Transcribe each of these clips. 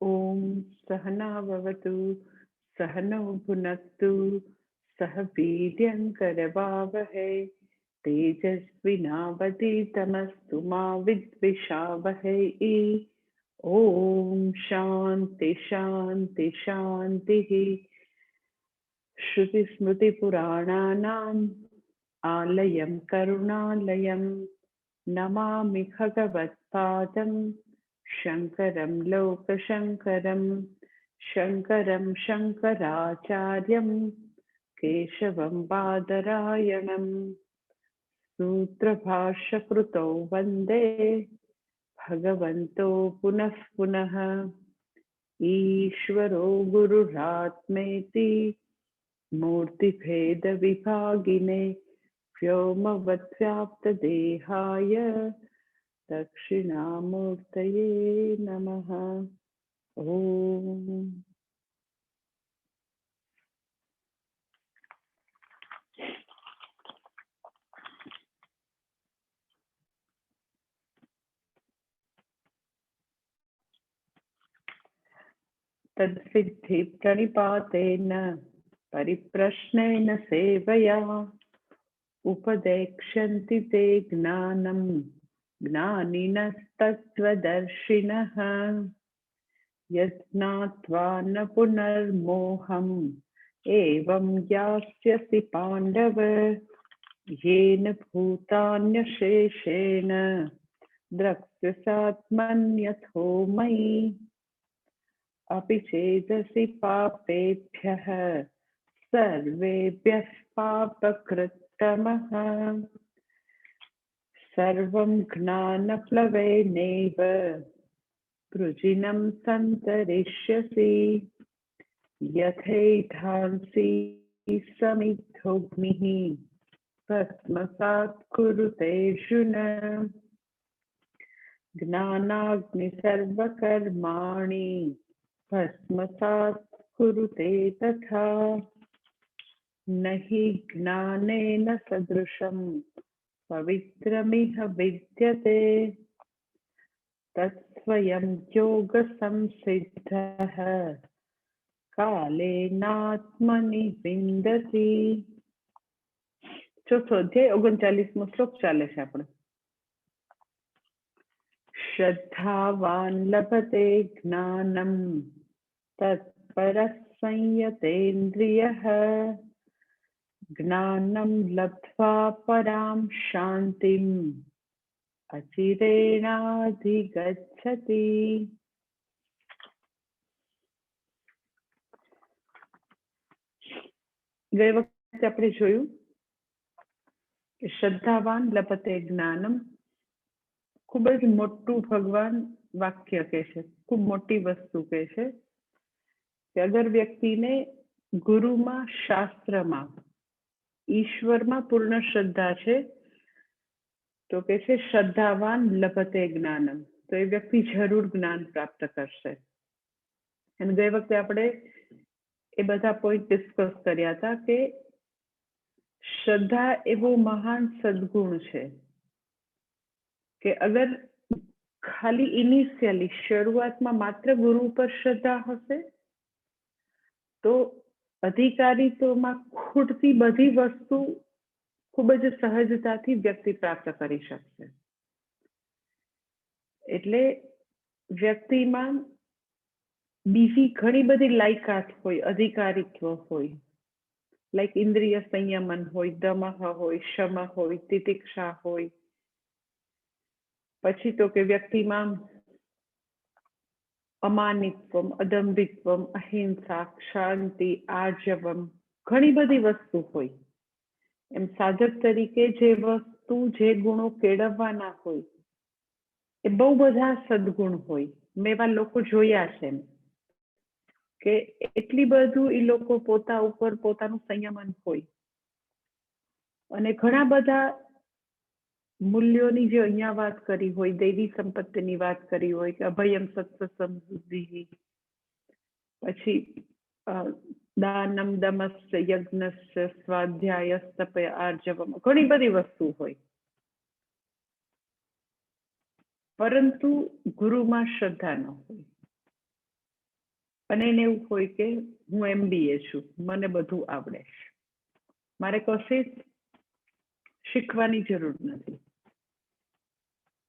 ओम सहना भवतु सहनौ भुनक्तु सह वीर्यङ्करवावहै तेजस्विनावधीतमस्तु मा विद्विषावहै। ओम शांति शांति शांतिः। श्रुतिस्मृतिपुराणानाम् आलयं करुणालयं नमामि भगवत्पादं शङ्करं लोकशङ्करं। शङ्करं शङ्कराचार्यं केशवं बादरायणं सूत्रभाष्यकृतौ वन्दे भगवन्तो पुनः पुनः। ईश्वरो गुरुरात्मेति मूर्तिभेदविभागिने व्योमवद्व्याप्तदेहाय दक्षिणामूर्तये नमः। ओम तद्विद्धि प्रणिपातेन परिप्रश्नेन सेवया उपदेक्ष्यन्ति ते ज्ञानं ज्ञानिनस्तत्त्वदर्शिनः। यज्ञात्वा न पुनर्मोहम् एवं यास्यसि पाण्डव येन भूतान्यशेषेण द्रक्ष्यसात्मन्यथो मयि। अपि चेदसि पापेभ्यः सर्वेभ्यः पापकृत्तमः सर्वं ज्ञानप्लवेनैव वृजिनं सन्तरिष्यसि। यथैधांसि समिद्धोऽग्निः भस्मसात् कुरुते अर्जुन ज्ञानाग्निसर्वकर्माणि भस्मसात् कुरुते तथा। न हि ज्ञानेन सदृशं पवित्रमिह विद्यते तत्स्वयं योगसंसिद्धः कालेनात्मनि विन्दति। चौथो अध्याय 39मो श्लोक चाले छे आपणे। श्रद्धावान् लभते ज्ञानं तत्परः संयतेन्द्रियः ज्ञानं लब्ध्वा परां शान्तिम् अचिरेणाधिगच्छति। गए वखते आपणे जोयुं के श्रद्धावान लभते ज्ञानम खूब ज मोटू भगवान वाक्य कहे छे, खूब मोटी वस्तु कहे छे कि अगर व्यक्ति ने गुरु में शास्त्र में ईश्वर में पूर्ण श्रद्धा है तो कहे छे श्रद्धावान लभते ज्ञानम, तो ये व्यक्ति जरूर ज्ञान प्राप्त करशे। एंड गए वखते आपणे ए बधा पॉइंट डिस्कस कर्या था कि श्रद्धा एवो महान सद्गुण है कि अगर खाली इनिशियली शुरुआत में मात्र गुरु पर श्रद्धा हशे तो अधिकारित्व में खूटती बधी वस्तु खूब ज सहजताथी व्यक्ति प्राप्त करी शकशे। एटले व्यक्ति में बीजी घणी बधी लायकात होय, अधिकारित्व होय, लाइक इंद्रिय संयमन होय, दमः होय, शम होय, तितिक्षा होय, पछी तो के व्यक्ति में अमानित्वम, अदंभित्वम, अहिंसा, शांति, आर्जवम घणी बधी वस्तु होय। एम साधक तरीके जे वस्तु जे गुणों केळववाना होय ए बहु बधा सद्गुण होय। मैं एवा लोको जोया छे के एटली बधु ई लोको पोता उपर पोतानुं संयमन होय अने घणा बधा मूल्योनी जे अहींया वात करी होय, दैवी संपत्तिनी वात करी होय के अभयम सत्व समबुद्धि, पछी दानम दमश्च यज्ञश्च स्वाध्यायस्तप आर्जवम घणी बधी वस्तु होय। परंतु गुरु में श्रद्धा न होय અને એને એવું હોય કે હું MBA છું, મને બધું આવડે છે, મારે કશે શીખવાની જરૂર નથી.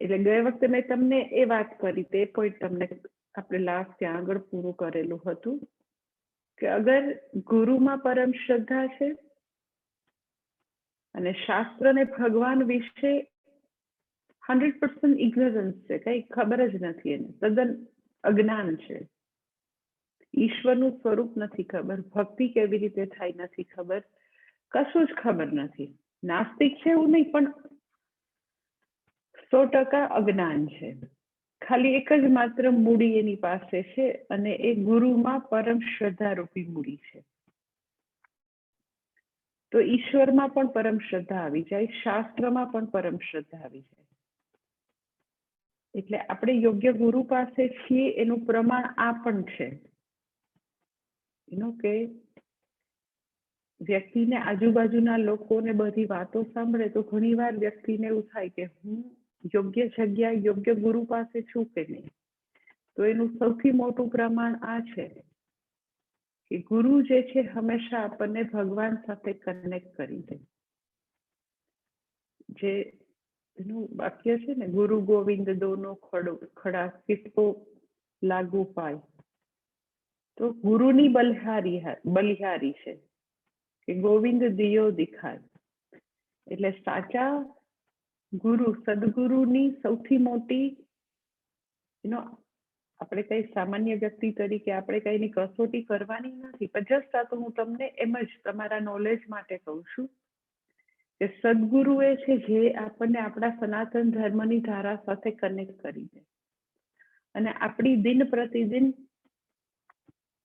એટલે ગઈ વખતે મેં તમને એ વાત કરી, તે પોઈન્ટ તમને આપણે લાસ્ટ ત્યાં આગળ પૂરું કરેલું હતું કે અગર ગુરુમાં પરમ શ્રદ્ધા છે અને શાસ્ત્ર ને ભગવાન વિશે 100% ઇગ્નોરન્સ છે, કઈ ખબર જ નથી, એને તદ્દન અજ્ઞાન છે, ઈશ્વરનું સ્વરૂપ નથી ખબર, ભક્તિ કેવી રીતે થાય નથી ખબર, કશું જ ખબર નથી. નાસ્તિક છે એવું નહીં, પણ 100% અજ્ઞાન છે. ખાલી એક જ માત્ર મૂડી એની પાસે છે અને એ ગુરુમાં પરમ શ્રદ્ધા રૂપી મૂડી છે. તો ઈશ્વરમાં પણ પરમ શ્રદ્ધા આવી જાય, શાસ્ત્રમાં પણ પરમ શ્રદ્ધા આવી જાય. એટલે આપણે યોગ્ય ગુરુ પાસે છીએ એનું પ્રમાણ આ પણ છે એનું કે વ્યક્તિને આજુબાજુના લોકોને બધી વાતો સાંભળે તો ઘણીવાર વ્યક્તિને એવું થાય કે હું યોગ્ય જગ્યા યોગ્ય ગુરુ પાસે છું કે નહીં. તો એનું સૌથી મોટું પ્રમાણ આ છે કે ગુરુ જે છે હંમેશા આપણને ભગવાન સાથે કનેક્ટ કરી દે. જે એનું વાક્ય છે ને, ગુરુ ગોવિંદ દોનો ખડા કિસકો લાગુ પાય. તો ગુરુની બલિહારી છે કે ગોવિંદ દિયો દિખાય. એટલે સાચા ગુરુ સદગુરુની સૌથી મોટી આપણે કઈ સામાન્ય વ્યક્તિ તરીકે આપણે કઈની કસોટી કરવાની નથી, પણ જસ્ટ આ તો હું તમને એમ જ તમારા નોલેજ માટે કહું છું કે સદગુરુ એ છે જે આપણને આપણા સનાતન ધર્મની ધારા સાથે કનેક્ટ કરી દે અને આપણી દિન પ્રતિદિન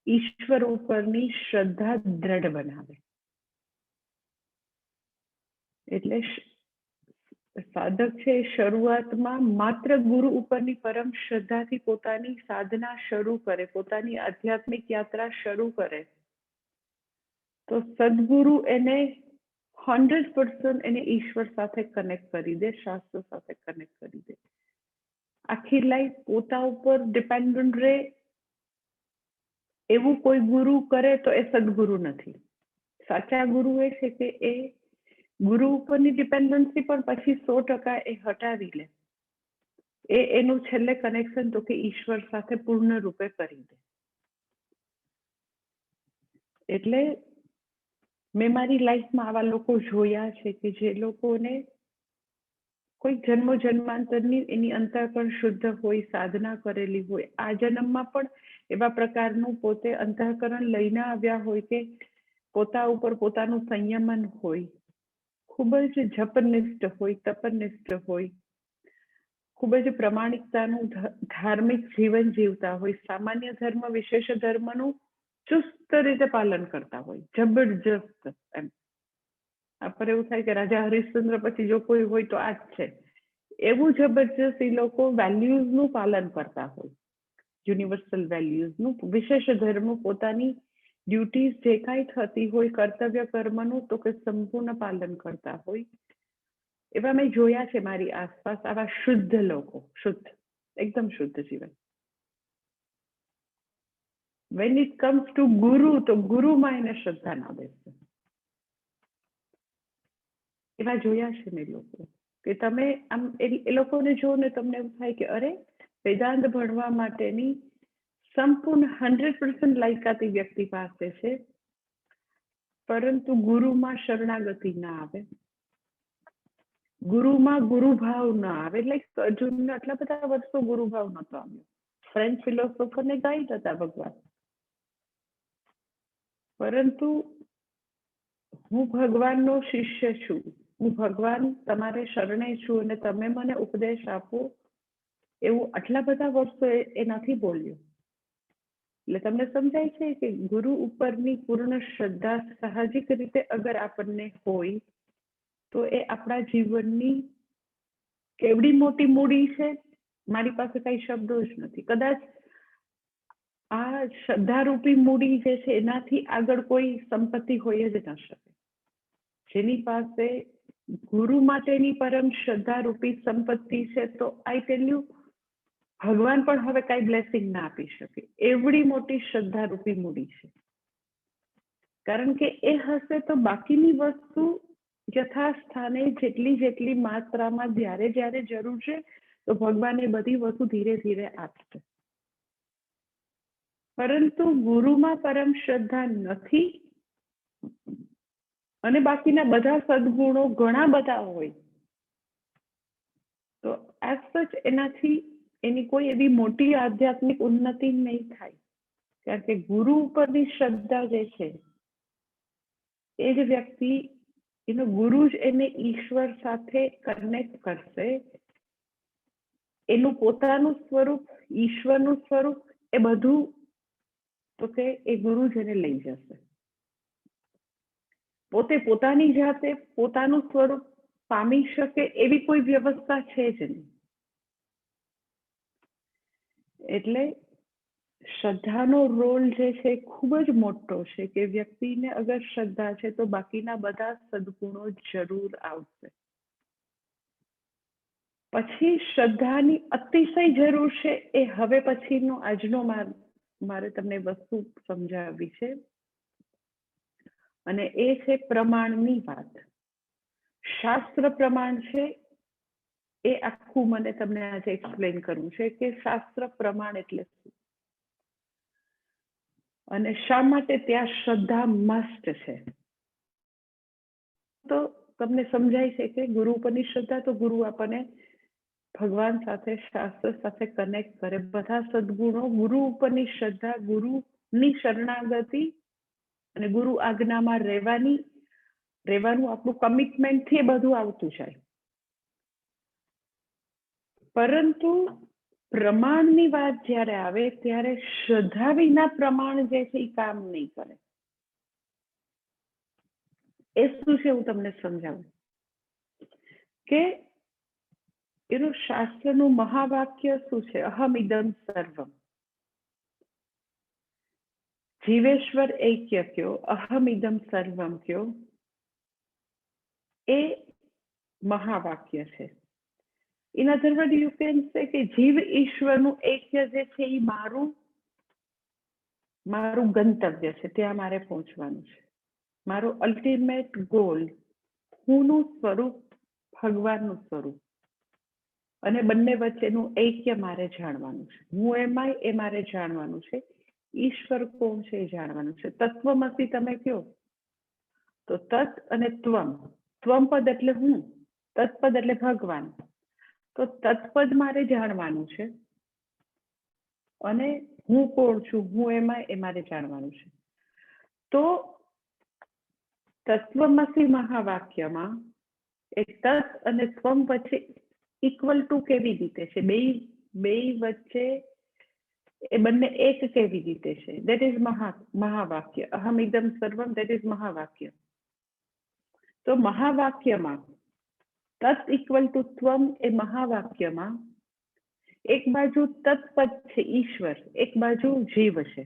ઈશ્વર ઉપરની શ્રદ્ધા દ્રઢ બનાવે. એટલે સાધક છે શરૂઆતમાં માત્ર ગુરુ ઉપરની પરમ શ્રદ્ધાથી પોતાની સાધના શરૂ કરે, પોતાની આધ્યાત્મિક યાત્રા શરૂ કરે, તો સદગુરુ એને 100% એને ઈશ્વર સાથે કનેક્ટ કરી દે, શાસ્ત્ર સાથે કનેક્ટ કરી દે. આખી લાઈફ પોતા ઉપર ડિપેન્ડન્ટ રહે એવું કોઈ ગુરુ કરે તો એ સદગુરુ નથી. સાચા ગુરુ એ છે કે એ ગુરુ ઉપરની ડિપેન્ડન્સી પણ પછી 100% એ હટાવી લે. એનું છેલ્લે કનેક્શન તો કે ઈશ્વર સાથે પૂર્ણ રૂપે કરી દે. એટલે મેં મારી લાઈફમાં આવા લોકો જોયા છે કે જે લોકોને કોઈ જન્મ જન્માંતરની એની અંતઃકરણ શુદ્ધ હોય, સાધના કરેલી હોય, આ જન્મમાં પણ એવા પ્રકારનું પોતે અંતઃકરણ લઈને આવ્યા હોય કે પોતા ઉપર પોતાનું સંયમન હોય, ખૂબ જ જપનિષ્ઠ હોય, તપનિષ્ઠ હોય, ખૂબ જ પ્રમાણિકતાનું ધાર્મિક જીવન જીવતા હોય, સામાન્ય ધર્મ વિશેષ ધર્મનું ચુસ્ત રીતે પાલન કરતા હોય, જબરજસ્ત. એમ આપણે એવું થાય કે રાજા હરિશ્ચંદ્ર પછી જો કોઈ હોય તો આ જ છે. એવું જબરજસ્ત એ લોકો વેલ્યુઝનું પાલન કરતા હોય, યુનિવર્સલ વેલ્યુઝનું, વિશેષ ધર્મ પોતાની ડ્યુટીઝ જે કાંઈ થતી હોય કર્તવ્ય કર્મનું તો કે સંપૂર્ણ પાલન કરતા હોય. એવા મેં જોયા છે મારી આસપાસ, આવા શુદ્ધ લોકો, શુદ્ધ, એકદમ શુદ્ધ જીવન. વેન ઇટ કમ્સ ટુ ગુરુ, તો ગુરુમાં એને શ્રદ્ધા ના બેસે. એવા જોયા છે મેં લોકો કે તમે આમ એ લોકોને જો ને તમને એવું થાય કે અરે વેદાંત ભણવા માટેની સંપૂર્ણ 100% લાયકાતી વ્યક્તિ પાસે છે, પરંતુ ગુરુમાં શરણાગતિ ના આવે, ગુરુમાં ગુરુભાવ ના આવે. એટલે અર્જુનને આટલા બધા વર્ષો ગુરુભાવ નતો આવ્યો. ફ્રેન્ચ ફિલોસોફરને ગાઈડ હતા ભગવાન, પરંતુ હું ભગવાનનો શિષ્ય છું, હું ભગવાન તમારે શરણે છું અને તમે મને ઉપદેશ આપો, એવું આટલા બધા વર્ષો એ નથી બોલ્યો. એટલે તમને સમજાય છે કે ગુરુ ઉપરની પૂર્ણ શ્રદ્ધા સાહજિક રીતે અગર આપણને હોય તો એ આપણા જીવનની કેવડી મોટી મૂડી છે. મારી પાસે કઈ શબ્દો જ નથી. કદાચ આ શ્રદ્ધારૂપી મૂડી જે છે એનાથી આગળ કોઈ સંપત્તિ હોય જ ન શકે. જેની પાસે ગુરુ માટેની પરમ શ્રદ્ધારૂપી સંપત્તિ છે, તો આઈ ટેલ યુ ભગવાન પણ હવે કઈ બ્લેસિંગ ના આપી શકે, એવડી મોટી શ્રદ્ધા રૂપી મૂડી છે. કારણ કે એ હશે તો બાકીની વસ્તુ યથાસ્થાને જેટલી જેટલી માત્રામાં જ્યારે જ્યારે જરૂર છે તો ભગવાન એ બધી વસ્તુ ધીરે ધીરે આપશે. પરંતુ ગુરુમાં પરમ શ્રદ્ધા નથી અને બાકીના બધા સદગુણો ઘણા બધા હોય તો એઝ સચ એનાથી એની કોઈ એવી મોટી આધ્યાત્મિક ઉન્નતિ નહીં થાય. કારણ કે ગુરુ ઉપરની શ્રદ્ધા જે છે એ જ વ્યક્તિ એનો ગુરુ જ એને ઈશ્વર સાથે કનેક્ટ કરશે. એનું પોતાનું સ્વરૂપ, ઈશ્વરનું સ્વરૂપ એ બધું તો કે એ ગુરુ જ એને લઈ જશે. પોતે પોતાની જાતે પોતાનું સ્વરૂપ પામી શકે એવી કોઈ વ્યવસ્થા છે જ નહીં. એટલે શ્રદ્ધાનો રોલ જે છે ખૂબ જ મોટો છે કે વ્યક્તિને અગર શ્રદ્ધા છે તો બાકીના બધા સદગુણો જરૂર આવશે. પછી શ્રદ્ધાની અતિશય જરૂર છે એ હવે પછીનો આજનો મારે તમને વસ્તુ સમજાવવી છે અને એ છે પ્રમાણની વાત. શાસ્ત્ર પ્રમાણ છે એ આખું મને તમને આજે એક્સપ્લેન કરવું છે કે શાસ્ત્ર પ્રમાણ એટલે શું અને શા માટે ત્યાં શ્રદ્ધા મસ્ટ છે. તો તમને સમજાય છે કે ગુરુ ઉપરની શ્રદ્ધા તો ગુરુ આપણને ભગવાન સાથે શાસ્ત્ર સાથે કનેક્ટ કરે. બધા સદગુણો ગુરુ ઉપરની શ્રદ્ધા, ગુરુની શરણાગતિ અને ગુરુ આજ્ઞામાં રહેવાનું આપણું કમિટમેન્ટ થી બધું આવતું જાય. પરંતુ પ્રમાણની વાત જ્યારે આવે ત્યારે શ્રદ્ધા વિના પ્રમાણ જે છે એ કામ નહીં કરે. એ શું છે હું તમને સમજાવું કે એનું શાસ્ત્રનું મહાવાક્ય શું છે? અહમ ઇદમ સર્વમ. જીવેશ્વર એક્ય કયો, અહમ ઇદમ સર્વમ કયો, એ મહાવાક્ય છે. In other words, you can say કે જીવ ઈશ્વરનું એક્ય જે છે એ મારું ગંતવ્ય છે, ત્યાં મારે પહોંચવાનું છે. મારું અલ્ટિમેટ ગોલ, હુંનું સ્વરૂપ, ભગવાનનું સ્વરૂપ અને બંને વચ્ચેનું એક્ય મારે જાણવાનું છે. હું એમાંય એ મારે જાણવાનું છે. ઈશ્વર કોણ છે એ જાણવાનું છે. તત્વમસી તમે કહો તો તત્ અને ત્વમ. ત્વમ પદ એટલે હું, તત્પદ એટલે ભગવાન. તો તત્પદ મારે જાણવાનું છે અને હું કોણ છું, હું એમાં એ મારે જાણવાનું છે. તો તત્વમસી મહાવાક્યમાં એ તત્ અને ત્વમ વચ્ચે ઇક્વલ ટુ કેવી રીતે છે, બે વચ્ચે એ બંને એક કેવી રીતે છે? દેટ ઇઝ મહાવાક્ય. અહમ ઇદમ સર્વમ, દેટ ઇઝ મહાવાક્ય. તો મહાવાક્યમાં તત્ ઇક્વલ ટુ ત્વમ એ મહાવાક્યમાં એક બાજુ તત્પદ છે ઈશ્વર, એક બાજુ જીવ છે.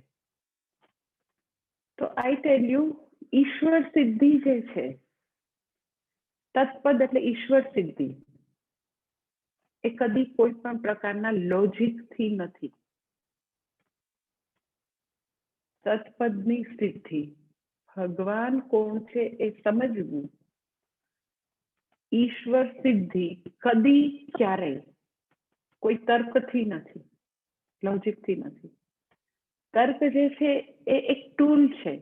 તો આઈ ટેલ યુ, ઈશ્વર સિદ્ધિ જે છે, તત્પદ એટલે ઈશ્વર સિદ્ધિ, એ કદી કોઈ પણ પ્રકારના લોજિકથી નથી. તત્પદની સિદ્ધિ, ભગવાન કોણ છે એ સમજવું, ઈશ્વર સિદ્ધિ કદી ક્યારેય કોઈ તર્કથી નથી, લોજિકથી નથી. તર્ક જે છે એ એક ટૂલ છે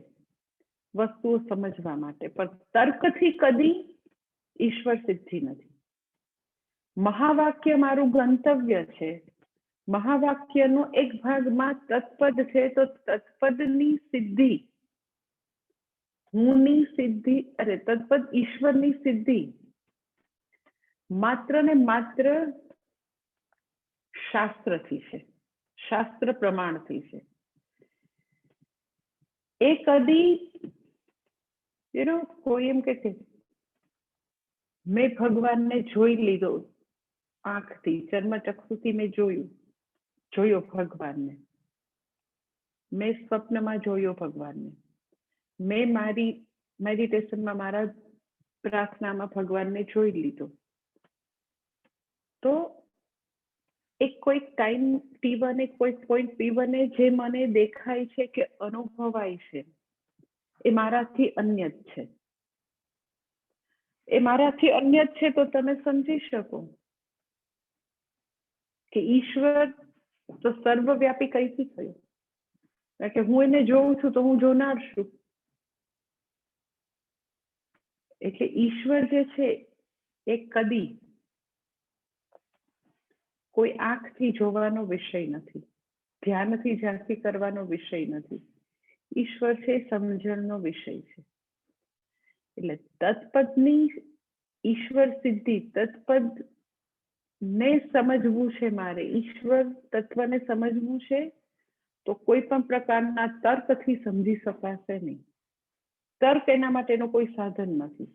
વસ્તુઓ સમજવા માટે, પણ તર્કથી કદી ઈશ્વર સિદ્ધિ નથી. મહાવાક્ય મારું ગંતવ્ય છે. મહાવાક્યનો એક ભાગમાં તત્પદ છે, તો તત્પદની સિદ્ધિ, હુંની સિદ્ધિ, તત્પદ ઈશ્વરની સિદ્ધિ માત્ર ને માત્ર શાસ્ત્રથી છે, શાસ્ત્ર પ્રમાણથી છે. એ કદી કોઈ એમ કે મેં ભગવાનને જોઈ લીધો આંખથી, ચર્મચક્ષુથી મેં જોયો ભગવાનને, મેં સ્વપ્નમાં જોયો ભગવાનને, મેં મારી મેડિટેશનમાં, મારા પ્રાર્થનામાં ભગવાનને જોઈ લીધો. તો એક કોઈક ટાઈમ T1 કોઈક પોઈન્ટ P1 જે મને દેખાય છે કે અનુભવાય છે એ મારાથી અન્ય જ છે. એ મારાથી અન્ય જ છે તો તમે સમજી શકો કે ઈશ્વર તો સર્વવ્યાપી કઈથી થયું? કારણ કે હું એને જોઉં છું તો હું જોનાર છું. એટલે ઈશ્વર જે છે એ કદી કોઈ આંખથી જોવાનો વિષય નથી, ધ્યાનથી ઝાંખી કરવાનો વિષય નથી. ઈશ્વર છે સમજણનો વિષય છે. એટલે તત્પદની ઈશ્વર સિદ્ધિ, તત્પદ ને સમજવું છે મારે, ઈશ્વર તત્વને સમજવું છે તો કોઈ પણ પ્રકારના તર્કથી સમજી શકાશે નહીં. તર્ક એના માટેનો કોઈ સાધન નથી.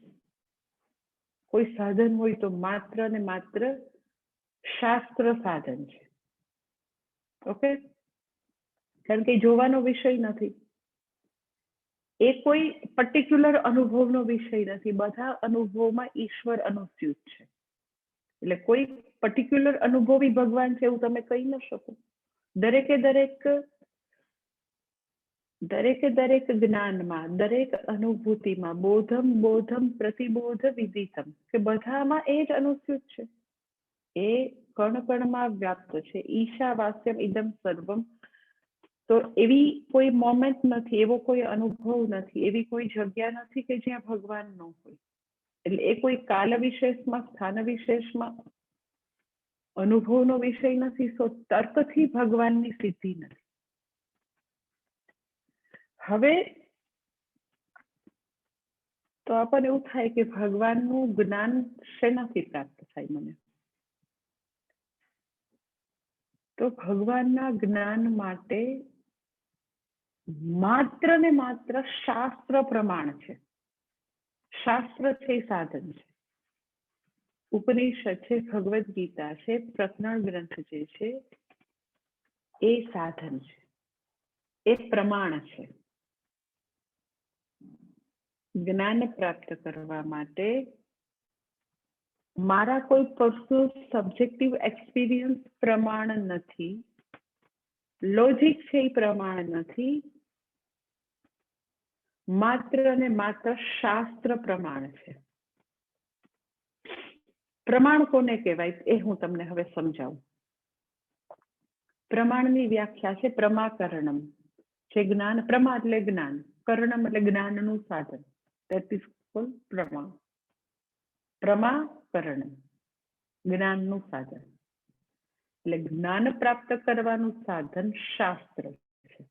કોઈ સાધન હોય તો માત્ર ને માત્ર શાસ્ત્ર સાધન છે. ઓકે, કારણ કે જોવાનો વિષય નથી, એ કોઈ પર્ટિક્યુલર અનુભવનો વિષય નથી. બધા અનુભવમાં ઈશ્વર અનુસ્યુત છે. એટલે કોઈ પર્ટિક્યુલર અનુભવી ભગવાન છે એવું તમે કહી ન શકો. દરેકે દરેક જ્ઞાનમાં, દરેક અનુભૂતિમાં બોધમ બોધમ પ્રતિબોધ વિદિતમ, કે બધામાં એ જ અનુસ્યુત છે. એ કણ કણમાં વ્યાપ્ત છે. ઈશાવાસ્યમ ઇદમ સર્વમ. તો એવી કોઈ મોમેન્ટ નથી, એવો કોઈ અનુભવ નથી, એવી કોઈ જગ્યા નથી કે જ્યાં ભગવાન ન હોય. એટલે એ કોઈ કાલ વિશેષમાં, સ્થાન વિશેષમાં અનુભવનો વિષય નથી. તો તર્કથી ભગવાનની સિદ્ધિ નથી. હવે તો આપણને એવું થાય કે ભગવાનનું જ્ઞાન શેનાથી પ્રાપ્ત થાય મને? તો ભગવાનના જ્ઞાન માટે માત્ર ને માત્ર શાસ્ત્ર પ્રમાણ છે. શાસ્ત્ર છે સાધન છે. ઉપનિષદ છે, ભગવદ ગીતા છે, પ્રકરણ ગ્રંથ જે છે એ સાધન છે, એ પ્રમાણ છે. જ્ઞાન પ્રાપ્ત કરવા માટે મારા કોઈ પર્સનલ સબ્જેક્ટિવ એક્સપિરિયન્સ પ્રમાણ નથી, લોજિક છે એ પ્રમાણ નથી, માત્ર ને માત્ર શાસ્ત્ર પ્રમાણ છે. પ્રમાણ કોને કહેવાય એ હું તમને હવે સમજાવું. પ્રમાણની વ્યાખ્યા છે પ્રમાકરણમ. જે જ્ઞાન, પ્રમા એટલે જ્ઞાન, કરણમ એટલે જ્ઞાનનું સાધન. That is called પ્રમા. પ્રમાકરણમ, જ્ઞાનનું સાધન. એટલે જ્ઞાન પ્રાપ્ત કરવાનું સાધન શાસ્ત્ર છે,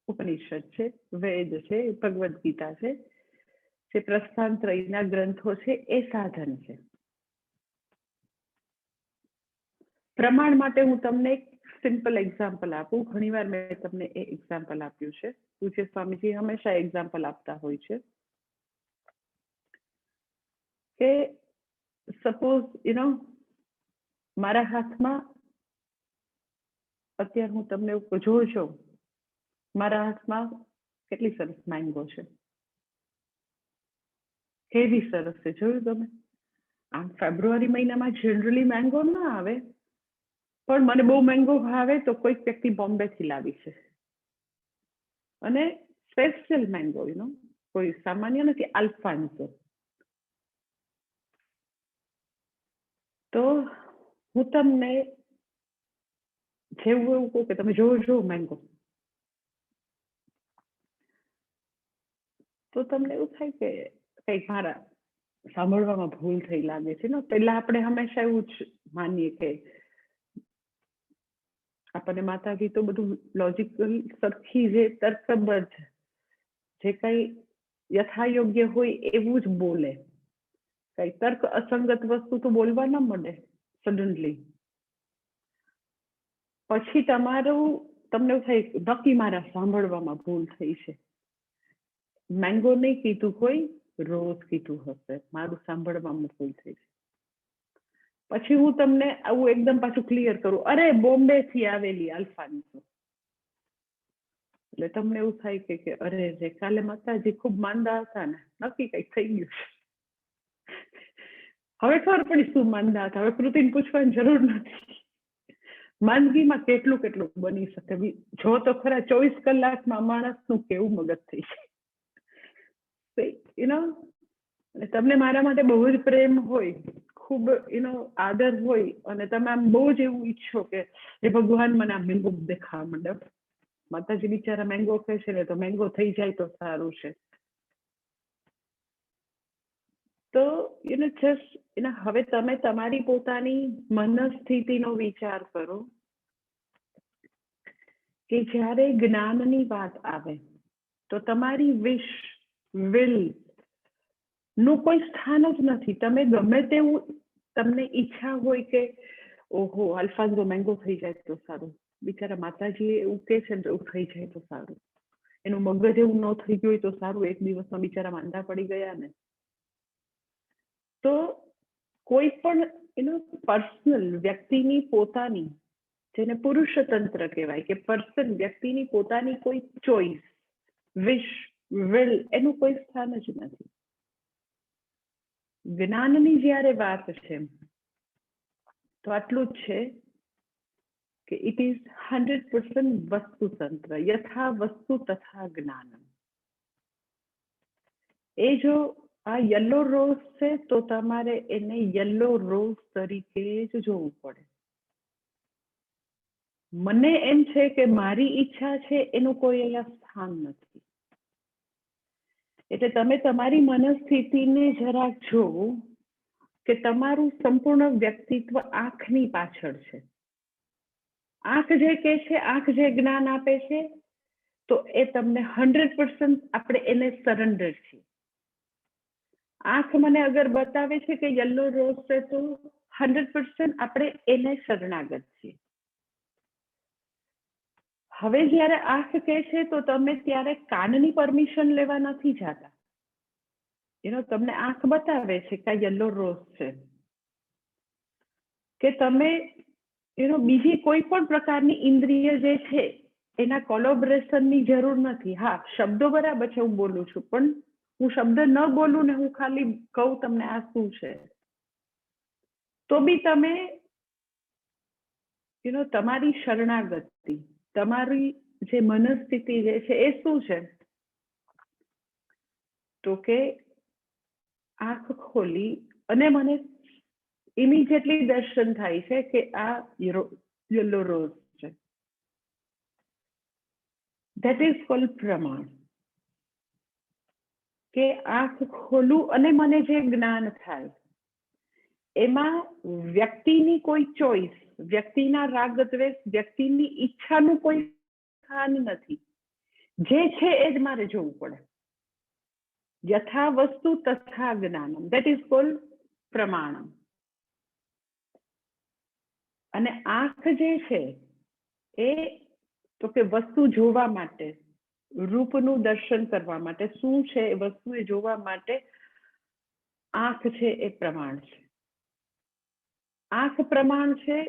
ઉપનિષદ છે, વેદ છે, ભગવદ ગીતા છે, જે પ્રસ્થાનત્રયના ગ્રંથો છે એ સાધન છે. પ્રમાણ માટે હું તમને એક સિમ્પલ એક્ઝામ્પલ આપું. ઘણીવાર મેં તમને એ એક્ઝામ્પલ આપ્યું છે. પૂજ્ય સ્વામીજી હંમેશા એક્ઝામ્પલ આપતા હોય છે કે સપોઝ મારા હાથમાં અત્યારે હું તમને જોઉં, મારા હાથમાં કેટલી સરસ મેંગો છે, કેવી સરસ છે, જોયું તમે? આમ ફેબ્રુઆરી મહિનામાં જનરલી મેંગો ના આવે, પણ મને બહુ મેંગો ભાવે તો કોઈક વ્યક્તિ બોમ્બે થી લાવી છે, અને સ્પેશિયલ મેંગો, કોઈ સામાન્ય નથી, આલ્ફાન્સો. તો હું તમને જેવું એવું કહું કે તમે જોવો મેંગો, તો તમને એવું થાય કે કઈક મારા સાંભળવામાં ભૂલ થઈ લાગે છે ને. પહેલા આપણે હંમેશા એવું જ માનીએ કે આપણને માતાજી તો બધું લોજિકલ સરખી જે તર્કબદ્ધ જે કઈ યથાયોગ્ય હોય એવું જ બોલે. કઈ તર્ક અસંગત વસ્તુ તો બોલવા ન મળે સડનલી. પછી તમને એવું થાય નક્કી મારા સાંભળવામાં ભૂલ થઈ છે. મેંગો નહીં કીધું હોય, રોજ કીધું હશે, મારું સાંભળવામાં ભૂલ થઈ છે. પછી હું તમને આવું એકદમ પાછું ક્લિયર કરું, અરે બોમ્બે થી આવેલી આલ્ફાન્સો. એટલે તમને એવું થાય કે અરે રે, કાલે માતાજી ખૂબ માંદા હતા ને, નક્કી કઈક થઈ ગયું. હવે ખબર પડી શું માંદા હતા. હવે કૃતિને પૂછવાની જરૂર નથી. માંદગીમાં કેટલું કેટલું બની શકે. જો તો ખરા 24 કલાકમાં માણસનું કેવું મગજ થઈ જાય. તમને મારા માટે બહુ જ પ્રેમ હોય, ખૂબ આદર હોય, અને તમે આમ બહુ જ એવું ઈચ્છો કે એ ભગવાન મને આ મેંગો દેખાવા માંડે. માતાજી બિચારા મેંગો કહે છે ને, તો મેંગો થઈ જાય તો સારું છે. તો જસ્ટ હવે તમે તમારી પોતાની મનસ્થિતિનો વિચાર કરો કે જ્યારે જ્ઞાનની વાત આવે તો તમારી વિલ નું કોઈ સ્થાન જ નથી. તમે ગમે તેવું તમને ઈચ્છા હોય કે ઓહો અલ્ફાન્સો મેંગો થઈ જાય તો સારું, બિચારા માતાજી એવું કે છે એવું થઈ જાય તો સારું, એનું મગજ એવું ન થઈ ગયું તો સારું, એક દિવસમાં બિચારા માંદા પડી ગયા ને. તો કોઈ પણ પર્સનલ વ્યક્તિની પોતાની, જેને પુરુષ તંત્ર કહેવાય, કે પર્સન વ્યક્તિની પોતાની કોઈ ચોઈસ, વિલ, એનું કોઈ સ્થાન જ નથી. જ્ઞાનની જ્યારે વાત છે તો આટલું જ છે કે ઇટ ઇઝ 100% વસ્તુતંત્ર, યથા વસ્તુ તથા જ્ઞાન. એ જો આ યલો રોઝ છે તો તમારે એને યલો રોઝ તરીકે જ જોવું પડે. મને એમ છે કે મારી ઈચ્છા છે એનું કોઈ અહીંયા સ્થાન નથી. એટલે તમે તમારી મનસ્થિતિને જરાક જોવો કે તમારું સંપૂર્ણ વ્યક્તિત્વ આંખની પાછળ છે. આંખ જે કે છે, આંખ જે જ્ઞાન આપે છે, તો એ તમને 100% આપણે એને સરેન્ડર છીએ. આંખ મને અગર બતાવે છે કે યલો રોઝ છે તો 100% આપણે એને શરણાગત છીએ. હવે જ્યારે આંખ કહે છે તો તમે ત્યારે કાનની પરમિશન લેવા નથી જતા. તમને આંખ બતાવે છે કે યલો રોઝ છે, કે તમે બીજી કોઈ પણ પ્રકારની ઇન્દ્રિય જે છે એના કોલોબરેશનની જરૂર નથી. હા, શબ્દો બરાબર છે, હું બોલું છું, પણ હું શબ્દ ન બોલું ને હું ખાલી કહું તમને આ શું છે, તો બી તમે તમારી શરણાગતિ, તમારી જે મનસ્થિતિ જે છે એ શું છે, તો કે આંખ ખોલી અને મને ઇમિડિયેટલી દર્શન થાય છે કે આ યલો રોઝ છે. ધેટ ઇઝ કોલ્ડ પ્રમાણ. કે આંખ ખોલું અને મને જે જ્ઞાન થાય એમાં વ્યક્તિની કોઈ ચોઈસ, વ્યક્તિના રાગ દ્વેષ, વ્યક્તિની ઈચ્છાનું કોઈ સ્થાન નથી. જે છે એ જ મારે જોવું પડે. યથા વસ્તુ તથા જ્ઞાનમ, ધેટ ઇઝ કોલ્ડ પ્રમાણમ. અને આંખ જે છે એ તો કે વસ્તુ જોવા માટે, રૂપનું દર્શન કરવા માટે, શું છે એ વસ્તુ એ જોવા માટે આંખ છે એ પ્રમાણ છે. આંખ પ્રમાણ છે.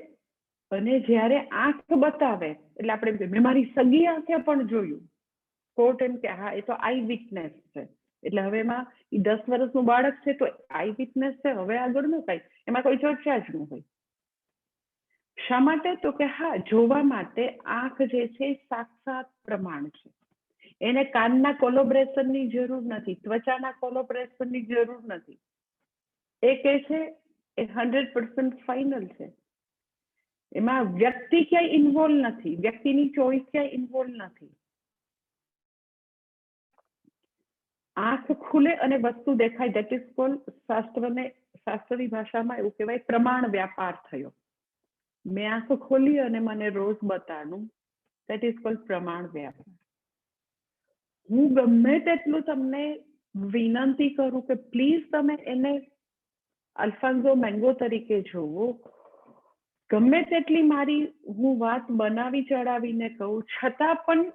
અને જ્યારે આંખ બતાવે એટલે આપણે મેં મારી સગી આંખે પણ જોયું, કોર્ટ એમ કે હા એ તો આઈ વિટનેસ છે. એટલે હવે એમાં 10 વર્ષનું બાળક છે તો આઈ વિટનેસ છે, હવે આગળ ન કઈ એમાં કોઈ ચર્ચા જ ન હોય. શા માટે? તો કે હા, જોવા માટે આંખ જે છે સાક્ષાત પ્રમાણ છે. એને કાનના કોલોબરેશનની જરૂર નથી, ત્વચાના કોલોબરેશનની જરૂર નથી. એ કે છે એ 100% ફાઇનલ છે. એમાં વ્યક્તિ ક્યાંય ઇન્વોલ્વ નથી, વ્યક્તિની ચોઈસ ક્યાંય ઇન્વોલ્વ નથી. આંખ ખુલે અને વસ્તુ દેખાય, ધેટ ઇઝ કોલ્ડ, શાસ્ત્રની ભાષામાં એવું કહેવાય પ્રમાણ વ્યાપાર થયો. મેં આંખ ખોલી અને મને રોજ બતાડું, ધેટ ઇઝ કોલ્ડ પ્રમાણ વ્યાપાર. હું ગમે તેટલું તમને વિનંતી કરું કે પ્લીઝ તમે એને અલ્ફાન્સો મેંગો તરીકે જોવો, ગમે તેટલી મારી હું વાત બનાવી ચડાવીને કહું છતાં પણ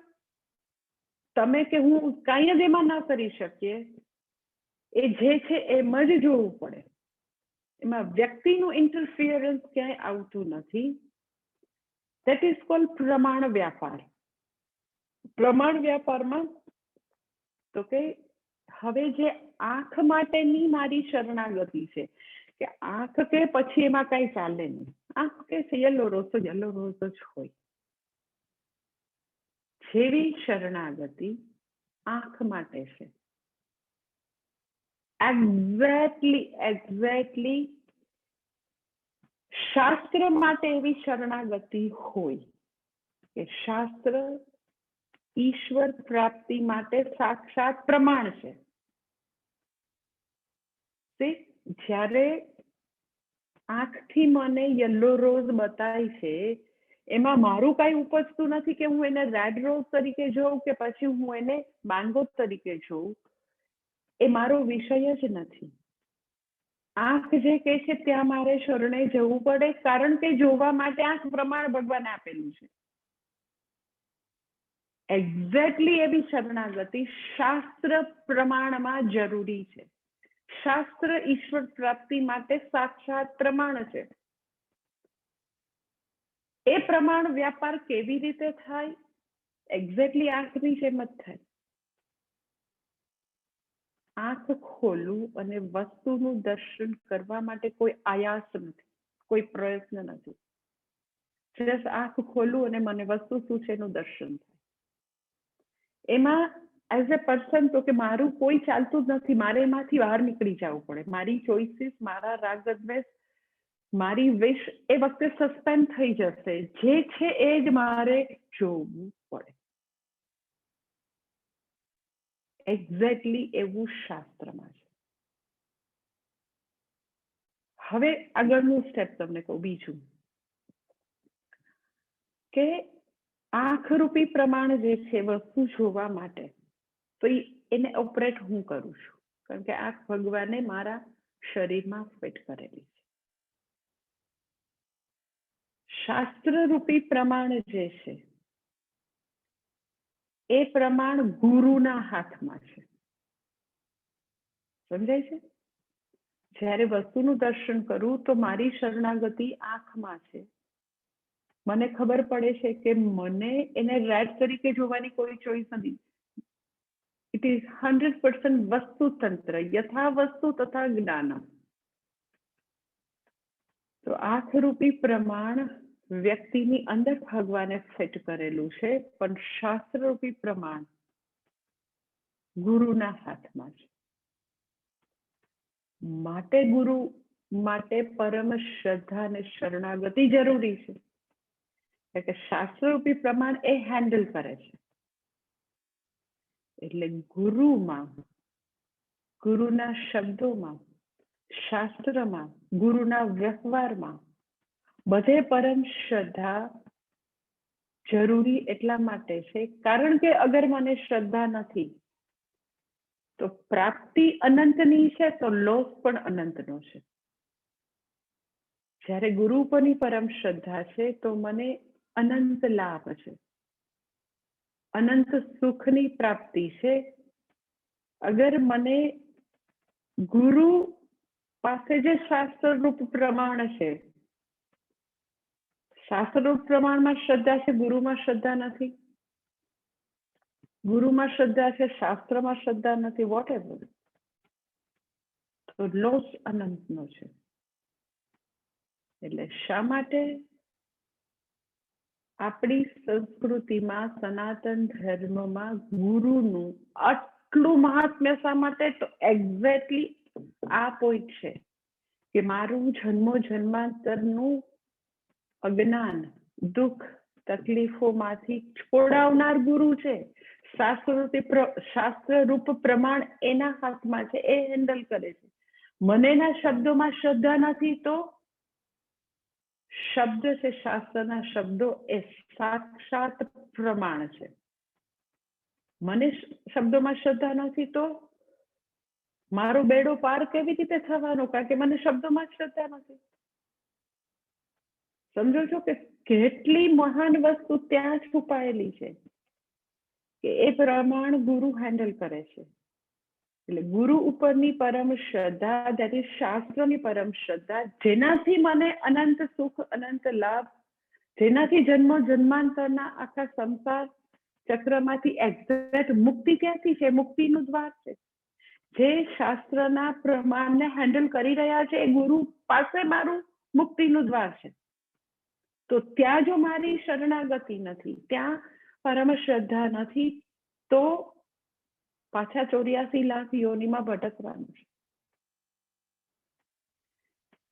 તમે કે હું કાંઈ જ એમાં ના કરી શકીએ. એ જે છે એમ જ જોવું પડે. એમાં વ્યક્તિનું ઇન્ટરફિયરન્સ ક્યાંય આવતું નથી. ધેટ ઇઝ કોલ્ડ પ્રમાણ વ્યાપાર. પ્રમાણ વ્યાપારમાં તો કે હવે જે આંખ માટેની મારી શરણાગતિ છે, કે આંખ કે પછી એમાં કઈ ચાલે નહીં. આંખ કે છે યલો રોઝ તો યલો રોઝ જ હોય. જેવી શરણાગતિ આંખ માટે છે, એક્ઝેક્ટલી શાસ્ત્ર માટે એવી શરણાગતિ હોય કે શાસ્ત્ર ઈશ્વર પ્રાપ્તિ માટે સાક્ષાત પ્રમાણ છે. જ્યારે આંખથી મને યલો રોઝ બતાય છે, એમાં મારું કઈ ઉપજતું નથી કે હું એને રેડ રોઝ તરીકે જોઉં કે પછી હું એને મેંગો તરીકે જોઉં. એ મારો વિષય જ નથી. આંખ જે કહે છે ત્યાં મારે શરણે જવું પડે, કારણ કે જોવા માટે આંખ પ્રમાણ ભગવાને આપેલું છે. એક્ઝેક્ટલી એવી શરણાગતિ શાસ્ત્ર પ્રમાણમાં જરૂરી છે. શાસ્ત્ર ઈશ્વર પ્રાપ્તિ માટે સાક્ષાત પ્રમાણ છે. એ પ્રમાણ વ્યાપાર કેવી રીતે થાય? એક્ઝેક્ટલી આંખની જેમ જ થાય. આંખ ખોલવું અને વસ્તુનું દર્શન કરવા માટે કોઈ આયાસ નથી, કોઈ પ્રયત્ન નથી. જસ્ટ આંખ ખોલું અને મને વસ્તુ શું છે એનું દર્શન થાય. એમાં એઝ એ પર્સન તો કે મારું કોઈ ચાલતું જ નથી, મારે એમાંથી બહાર નીકળી જવું પડે. મારી ચોઇસીસ, મારા રાગ દ્વેષ, મારી વિશ એ વખતે સસ્પેન્ડ થઈ જશે. જે છે એ જ મારે જોવું પડે. એક્ઝેક્ટલી એવું શાસ્ત્રમાં છે. હવે આગળનું સ્ટેપ તમને કહું, બીજું કે આંખરૂપી પ્રમાણ જે છે વસ્તુ જોવા માટે, તો એને ઓપરેટ હું કરું છું, કારણ કે આંખ ભગવાને મારા શરીરમાં ફિટ કરેલી છે. શાસ્ત્રરૂપી પ્રમાણ જે છે એ પ્રમાણ ગુરુના હાથમાં છે. સમજાય છે? જ્યારે વસ્તુનું દર્શન કરું તો મારી શરણાગતિ આંખમાં છે. મને ખબર પડે છે કે મને એને રેડ તરીકે જોવાની કોઈ ચોઈસ નથી. ઇટ ઇઝ 100% વસ્તુતંત્ર, યથા વસ્તુ તથા જ્ઞાનમ. તો આંખરૂપી પ્રમાણ વ્યક્તિની અંદર ભગવાને ફિટ કરેલું છે, પણ શાસ્ત્રરૂપી પ્રમાણ ગુરુના હાથમાં છે. માટે ગુરુ માટે પરમ શ્રદ્ધા અને શરણાગતિ જરૂરી છે. એટલે કે શાસ્ત્રરૂપી પ્રમાણ એ હેન્ડલ કરે છે. એટલે ગુરુમાં, ગુરુના શબ્દોમાં, શાસ્ત્રમાં, ગુરુના વ્યવહારમાં બધે પરમ શ્રદ્ધા જરૂરી એટલા માટે છે, કારણ કે અગર મને શ્રદ્ધા નથી તો પ્રાપ્તિ અનંતની છે, તો લોસ પણ અનંતનો છે. જ્યારે ગુરુ પરની પરમ શ્રદ્ધા છે તો મને અનંત લાભ છે, અનંત સુખની પ્રાપ્તિ છે. અગર મને ગુરુ પાસે જે શાસ્ત્રરૂપ પ્રમાણ છે, શાસ્ત્રરૂપ પ્રમાણમાં શ્રદ્ધા છે, ગુરુમાં શ્રદ્ધા નથી, ગુરુમાં શ્રદ્ધા છે, શાસ્ત્રમાં શ્રદ્ધા નથી, વોટ એવર, તો લોસ અનંતનો છે. એટલે શા માટે આપણી સંસ્કૃતિમાં, સનાતન ધર્મમાં ગુરુનું આટલું મહાત્મ્ય શા માટે? તો એક્ઝેક્ટલી આ પોઈન્ટ છે કે મારું જન્મો જન્માંતરનું અજ્ઞાન, દુઃખ, તકલીફોમાંથી છોડાવનાર ગુરુ છે. શાસ્ત્રરૂપ પ્રમાણ એના હાથમાં છે, એ હેન્ડલ કરે છે. મને એના શબ્દોમાં શ્રદ્ધા નથી તો શબ્દ છે, શાસ્ત્રના શબ્દો એ સાક્ષાત પ્રમાણ છે. મને શબ્દોમાં શ્રદ્ધા નથી તો મારો બેડો પાર કેવી રીતે થવાનો? કારણ કે મને શબ્દોમાં શ્રદ્ધા નથી. સમજો છો કે કેટલી મહાન વસ્તુ ત્યાં છુપાયેલી છે કે એ પ્રમાણ ગુરુ હેન્ડલ કરે છે. એટલે ગુરુ ઉપરની પરમ શ્રદ્ધા, દેટ ઇઝ શાસ્ત્રની પરમ શ્રદ્ધા, જેનાથી મને અનંત સુખ, અનંત લાભ, જેનાથી જન્મો જન્માંતરના આખા સંસાર ચક્રમાંથી એક્ઝેક્ટ મુક્તિ ક્યાંથી છે? મુક્તિનું દ્વાર છે. જે શાસ્ત્રના પ્રમાણને હેન્ડલ કરી રહ્યા છે એ ગુરુ પાસે મારું મુક્તિનું દ્વાર છે. તો ત્યાં જો મારી શરણાગતિ નથી, ત્યાં પરમ શ્રદ્ધા નથી, તો પાછા 84 લાખ યોનિમાં ભટકવાનું છે.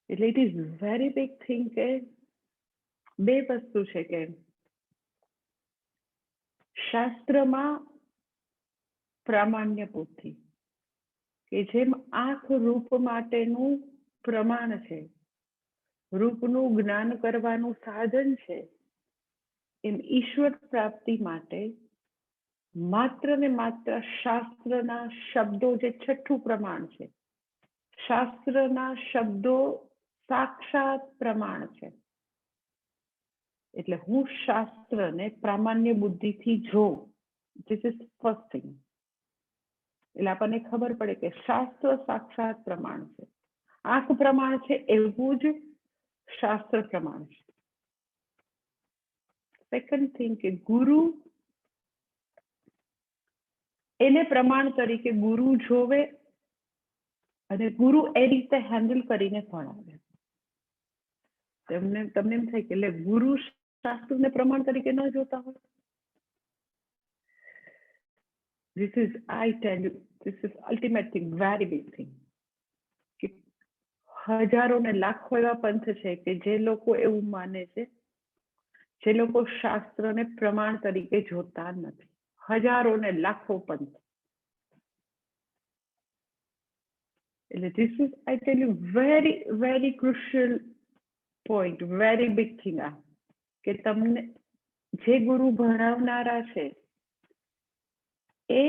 એટલે it is very big thing કે બે વસ્તુ છે કે શાસ્ત્રમાં પ્રામાણ્ય બુદ્ધિ, કે જેમ આંખ રૂપ માટેનું પ્રમાણ છે, રૂપનું જ્ઞાન કરવાનું સાધન છે, એમ ઈશ્વર પ્રાપ્તિ માટે માત્ર ને માત્ર શાસ્ત્રના શબ્દો જે છઠ્ઠું પ્રમાણ છે, શાસ્ત્રના શબ્દો સાક્ષાત પ્રમાણ છે. એટલે હું શાસ્ત્રને પ્રામાણ્ય બુદ્ધિથી જોઉં, ધીસ ઇઝ ફર્સ્ટ થિંગ. એટલે આપણને ખબર પડે કે શાસ્ત્ર સાક્ષાત પ્રમાણ છે. આંખ પ્રમાણ છે એવું જ શાસ્ત્ર પ્રમાણ છે. સેકન્ડ થિંગ કે ગુરુ એને પ્રમાણ તરીકે ગુરુ જોવે અને ગુરુ એ રીતે હેન્ડલ કરીને ભણાવે. તમને એમ થાય કે ગુરુ શાસ્ત્રને પ્રમાણ તરીકે ન જોતા હોય. This is, I tell you, this is ultimate thing, very big thing. કે હજારો ને લાખો એવા પંથ છે કે જે લોકો એવું માને છે, જે લોકો શાસ્ત્રને પ્રમાણ તરીકે જોતા નથી. હજારો ને લાખો પંથ. એટલે this is, I tell you, very very crucial point, very big thing આ કે તમને જે ગુરુ ભણાવનારા છે એ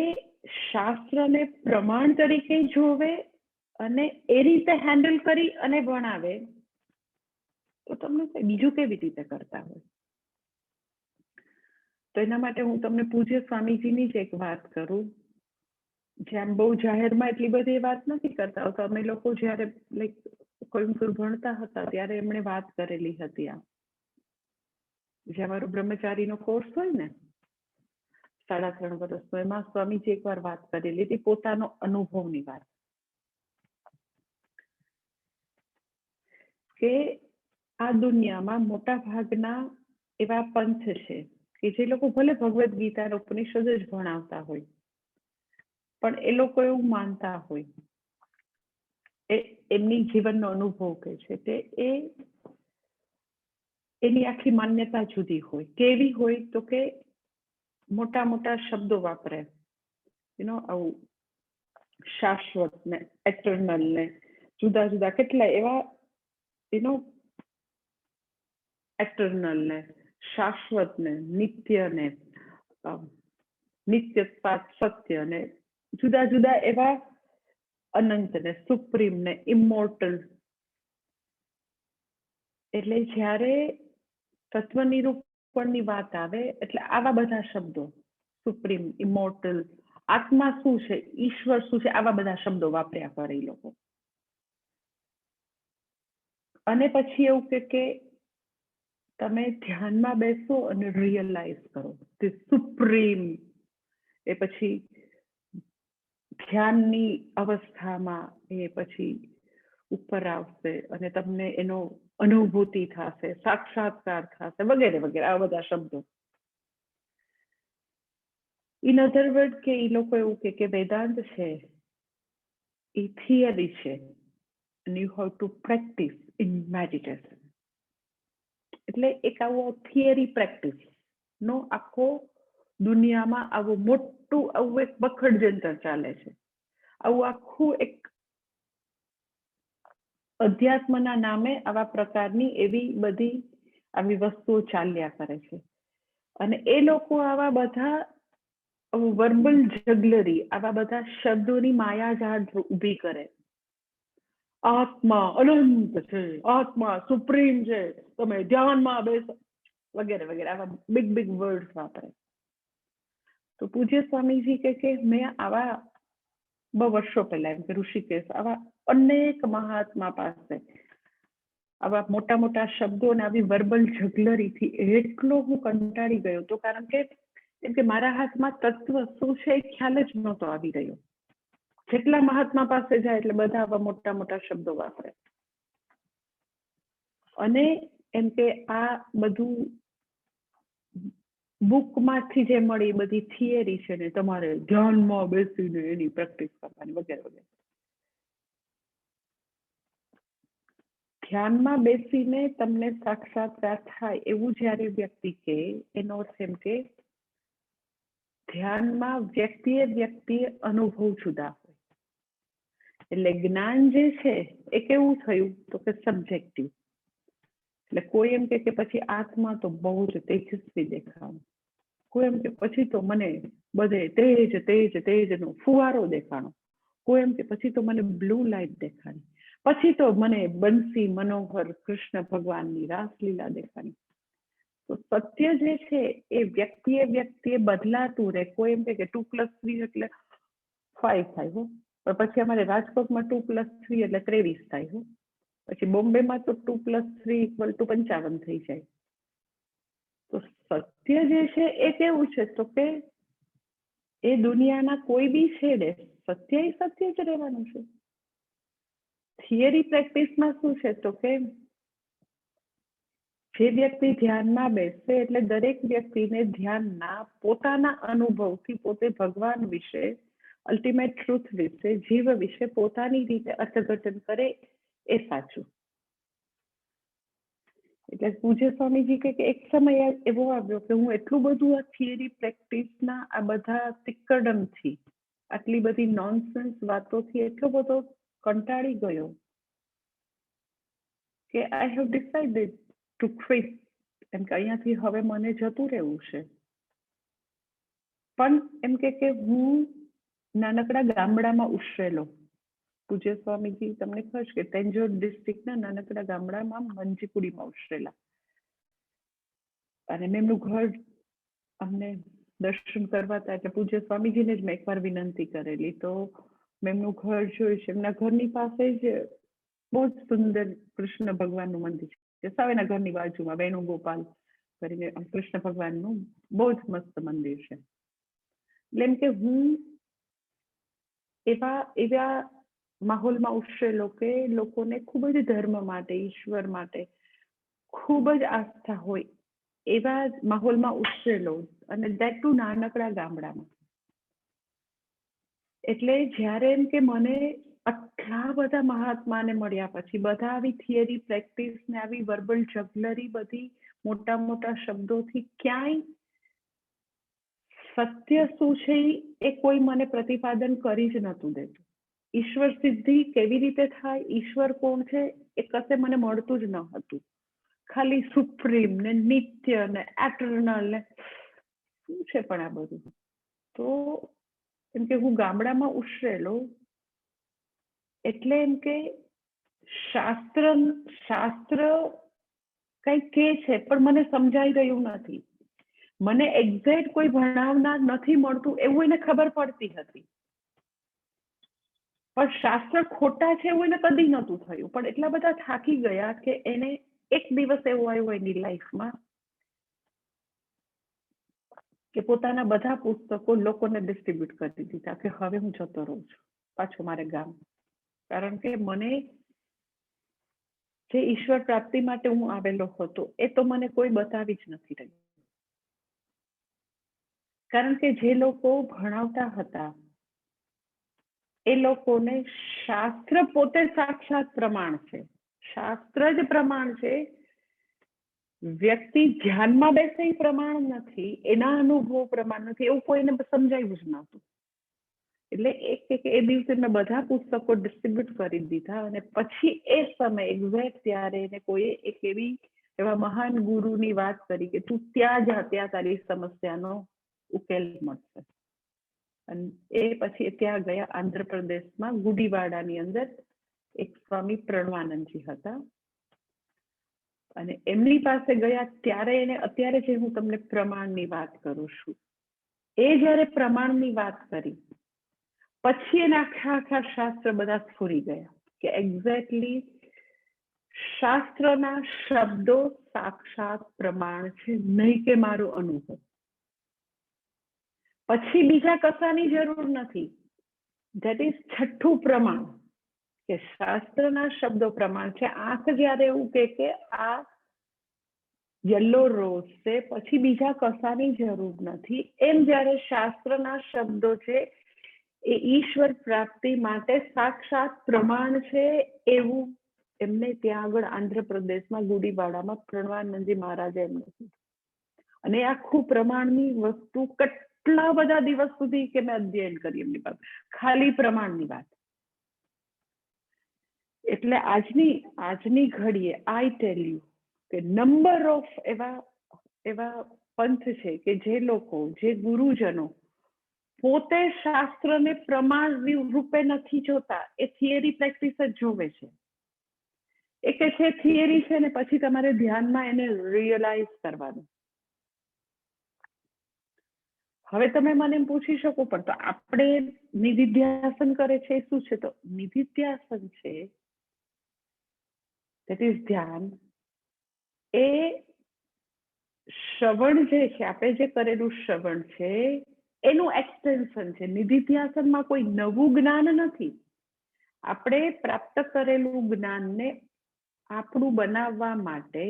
શાસ્ત્રને પ્રમાણ તરીકે જોવે અને એ રીતે હેન્ડલ કરી અને ભણાવે, તો તમને બીજું કેવી રીતે કરતા હોય. તો એના માટે હું તમને પૂજ્ય સ્વામીજીની જ એક વાત કરું, જેમ બહુ જાહેરમાં એટલી બધી વાત નથી કરતા. તો અમે લોકો જયારે કોઈમ્બતુર ભણતા હતા ત્યારે એમણે વાત કરેલી હતી. આ જે અમારો બ્રહ્મચારીનો કોર્સ હોય ને 3.5 વર્ષનો, એમાં સ્વામીજી એકવાર વાત કરેલી હતી પોતાનો અનુભવની વાત, કે આ દુનિયામાં મોટા ભાગના એવા પંથ છે કે જે લોકો ભલે ભગવદ્ ગીતા ઉપનિષદ જ ભણાવતા હોય, પણ એ લોકો એવું માનતા હોય, એ એમની જીવનનો અનુભવ કે છે તે એની આખી માન્યતા જુદી હોય. કેવી હોય તો કે મોટા મોટા શબ્દો વાપરે, આવું શાશ્વત ને એટર્નલ ને જુદા જુદા કેટલા એવા એટર્નલ ને શાશ્વત ને નિત્ય ને નિત્યત્વાદ સત્ય ને જુદા જુદા એવા અનંત ને સુપ્રીમ ને ઇમોર્ટલ. એટલે જ્યારે તત્વ નિરૂપણની વાત આવે એટલે આવા બધા શબ્દો, સુપ્રીમ, ઇમોર્ટલ, આત્મા શું છે, ઈશ્વર શું છે, આવા બધા શબ્દો વાપર્યા કરે એ લોકો. અને પછી એવું કે તમે ધ્યાનમાં બેસો અને રિયલાઇઝ કરો તે સુપ્રીમ. એ પછી ધ્યાનની અવસ્થામાં એ પછી ઉપર આવશે અને તમને એનો અનુભૂતિ થશે, સાક્ષાત્કાર થશે, વગેરે વગેરે આવા બધા શબ્દો. ઇન અધર વર્ડ કે એ લોકો એવું કે વેદાંત છે એ થિયરી છે and you have to practice in meditation. એટલે એક આવો થિયરી પ્રેક્ટિસ નો આખો દુનિયામાં આવું મોટું આવું એક બખડ જંતર ચાલે છે. આવું આખું એક અધ્યાત્મના નામે આવા પ્રકારની એવી બધી આવી વસ્તુઓ ચાલ્યા કરે છે. અને એ લોકો આવા બધા વર્બલ જગલરી, આવા બધા શબ્દોની માયાજાળ ઊભી કરે. આત્મા અનંત છે, આત્મા સુપ્રીમ છે, તમે ધ્યાનમાં બેસો, વગેરે વગેરે આવા બિગ બિગ વર્ડ્સ વાપરે. તો પૂજ્ય સ્વામીજી કે મેં આવા બહુ વર્ષો પહેલા એમ કે ઋષિકેશ આવા અનેક મહાત્મા પાસે આવા મોટા મોટા શબ્દો અને આવી વર્બલ જગલરીથી એટલો હું કંટાળી ગયો હતો, કારણ કે એમ કે મારા હાથમાં તત્વ શું છે એ ખ્યાલ જ નહોતો આવી રહ્યો. જેટલા મહાત્મા પાસે જાય એટલે બધા આવા મોટા મોટા શબ્દો વાપરે. અને એમ કે આ બધું બુકમાંથી જે મળી બધી થિયરી છે ને તમારે ધ્યાનમાં બેસીને એની પ્રેક્ટિસ કરવાની વગેરે વગેરે. ધ્યાનમાં બેસીને તમને સાક્ષાત્કાર થાય એવું જ્યારે વ્યક્તિ કહે એનો અર્થ એમ કે ધ્યાનમાં વ્યક્તિએ અનુભવ જુદા હોય. એટલે જ્ઞાન જે છે એ કેવું થયું તો કે સબ્જેક્ટિવ. એટલે કોઈ એમ કે પછી આત્મા તો બહુ જ તેજસ્વી દેખાણો, કોઈ એમ કે પછી તો મને બધે તેજનો ફુવારો દેખાણો, કોઈ એમ કે પછી તો મને બ્લુ લાઇટ દેખાણી, પછી તો મને બંસી મનોહર કૃષ્ણ ભગવાનની રાસલીલા દેખાણી. તો સત્ય જે છે એ વ્યક્તિએ બદલાતું રહે. કોઈ એમ કે 2+3 એટલે 5 થાય હો, પણ પછી અમારે રાજકોટમાં 2+3 એટલે 23 થાય હો, પછી બોમ્બેમાં તો 2+3 = 55 થઈ જાય. તો સત્ય જે છે એ કેવું છે તો કે એ દુનિયાના કોઈ બી છેડે સત્ય જ રહેવાનું છે. થિયરી પ્રેક્ટિસમાં શું છે તો કે જે વ્યક્તિ ધ્યાનમાં બેસે એટલે દરેક વ્યક્તિને ધ્યાનના પોતાના અનુભવથી પોતે ભગવાન વિશે, અલ્ટિમેટ ટ્રુથ વિશે, જીવ વિશે પોતાની રીતે અર્થઘટન કરે એ સાચું. એટલે પૂજ્ય સ્વામીજી કે એક સમય એવો આવ્યો કે હું એટલું બધું આ થિયરી પ્રેક્ટિસના આ બધા તિક્કડમથી, આટલી બધી નોનસેન્સ વાતોથી એટલો બધો કંટાળી ગયો કે I have decided to quit. એમ કે અહીંયાથી હવે મને જતું રહેવું છે. પણ એમ કે હું નાનકડા ગામડામાં ઉછરેલો. પૂજ્ય સ્વામીજી તમને ખબર છે કે તેંજોર ડિસ્ટ્રિક્ટના નાનકડા ગામડામાં મંજીકુડીમાં ઉછરેલા. અને મેં એમનું ઘર અમને દર્શન કરવા હતા એટલે પૂજ્ય સ્વામીજીને જ મેં એકવાર વિનંતી કરેલી. તો મેં એમનું ઘર જોયું છે. એમના ઘરની પાસે જ બહુ જ સુંદર કૃષ્ણ ભગવાનનું મંદિર છે. સાવ એના ઘરની બાજુમાં વેણુગોપાલ કરીને કૃષ્ણ ભગવાનનું બહુ જ મસ્ત મંદિર છે. એટલે એમ કે હું એવા માહોલમાં ઉછરેલો કે લોકોને ખૂબ જ ધર્મ માટે, ઈશ્વર માટે ખૂબ જ આસ્થા હોય એવા માહોલમાં ઉછરેલો, અને દેટ ટુ નાનકડા ગામડામાં. એટલે જ્યારે એમ કે મને આટલા બધા મહાત્માને મળ્યા પછી, બધા આવી થિયરી પ્રેક્ટિસ ને આવી વર્બલ જગલરી બધી મોટા મોટા શબ્દોથી ક્યાંય સત્ય શું છે એ કોઈ મને પ્રતિપાદન કરી જ નહોતું દેતું. ઈશ્વર સિદ્ધિ કેવી રીતે થાય, ઈશ્વર કોણ છે એ કશે મને મળતું જ ન હતું. ખાલી સુપ્રીમ ને નિત્ય ને એટર્નલ ને શું છે પણ આ બધું. તો એમ કે હું ગામડામાં ઉછરેલો એટલે એમ કે શાસ્ત્ર કઈ કે છે પણ મને સમજાઈ રહ્યું નથી. મને એક્ઝેક્ટ કોઈ ભણાવનાર નથી મળતું એવું એને ખબર પડતી હતી, પણ શાસ્ત્ર ખોટા છે એવું એને કદી નહોતું થયું. પણ એટલા બધા થાકી ગયા કે એને એક દિવસ એવો આવ્યો એની લાઈફમાં કે પોતાના બધા પુસ્તકો લોકોને ડિસ્ટ્રીબ્યુટ કરી દીધા કે હવે હું જતો રહું છું પાછો મારે ગામ. કારણ કે મને જે ઈશ્વર પ્રાપ્તિ માટે હું આવેલો હતો એ તો મને કોઈ બતાવી જ નથી રહ્યું. કારણ કે જે લોકો ભણાવતા હતા એ લોકોને શાસ્ત્ર પોતે સાક્ષાત પ્રમાણ છે, શાસ્ત્ર જ પ્રમાણ છે. વ્યક્તિ ધ્યાનમાં બેસે એ પ્રમાણ નથી, એના અનુભવ પ્રમાણ નથી, એવું કોઈને સમજાયું જ નહોતું. એટલે એ દિવસે મેં બધા પુસ્તકો ડિસ્ટ્રીબ્યુટ કરી દીધા. અને પછી એ સમય એક્ઝેક્ટ ત્યારે એને કોઈ એક એવા મહાન ગુરુની વાત કરી કે તું ત્યાં જા, ત્યાં તારી સમસ્યાનો ઉકેલ મળશે. અને એ પછી ત્યાં ગયા આંધ્રપ્રદેશમાં ગુડીવાડાની અંદર એક સ્વામી પ્રણવાનંદજી હતા. અને એમની પાસે ગયા ત્યારે એને અત્યારે જે હું તમને પ્રમાણની વાત કરું છું એ જ્યારે પ્રમાણની વાત કરી પછી એના આખા શાસ્ત્ર બધા સ્ફુરી ગયા કે એક્ઝેક્ટલી શાસ્ત્રના શબ્દો સાક્ષાત પ્રમાણ છે, નહીં કે મારો અનુભવ. પછી બીજા કશાની જરૂર નથી. ધેટ ઇઝ છઠ્ઠું પ્રમાણ કે શાસ્ત્રના શબ્દો પ્રમાણ છે. આંખ જ્યારે એવું કે આ યલો રોઝ છે, પછી બીજા કશાની જરૂર નથી. એમ જ્યારે શાસ્ત્રના શબ્દો છે એ ઈશ્વર પ્રાપ્તિ માટે સાક્ષાત પ્રમાણ છે, એવું એમને ત્યાં આગળ આંધ્રપ્રદેશમાં ગુડીવાડામાં પ્રણવાનંદજી મહારાજે એમને કીધું. અને આખું પ્રમાણની વસ્તુ કેટલા બધા દિવસ સુધી કે મેં અધ્યયન કરી એમની પાસે, ખાલી પ્રમાણની વાત. એટલે આજની ઘડીએ આઈ ટેલ યુ કે નંબર ઓફ એવા પંથ છે કે જે લોકો, જે ગુરુજનો પોતે શાસ્ત્રને પ્રમાણ રૂપે નથી જોતા, એ થિયરી પ્રેક્ટિસ જ જોવે છે. એ કે છે થિયરી છે ને પછી તમારે ધ્યાનમાં એને રિયલાઇઝ કરવાનું. હવે તમે મને એમ પૂછી શકો, પણ તો આપણે નિધિધ્યાસન કરે છે શું છે? તો નિધિધ્યાસન છે, દેટ ઇઝ ધ્યાન, એ શ્રવણ જે છે, આપણે જે કરેલું શ્રવણ છે એનું એક્સટેન્શન છે. નિધિધ્યાસનમાં કોઈ નવું જ્ઞાન નથી. આપણે પ્રાપ્ત કરેલું જ્ઞાનને આપણું બનાવવા માટે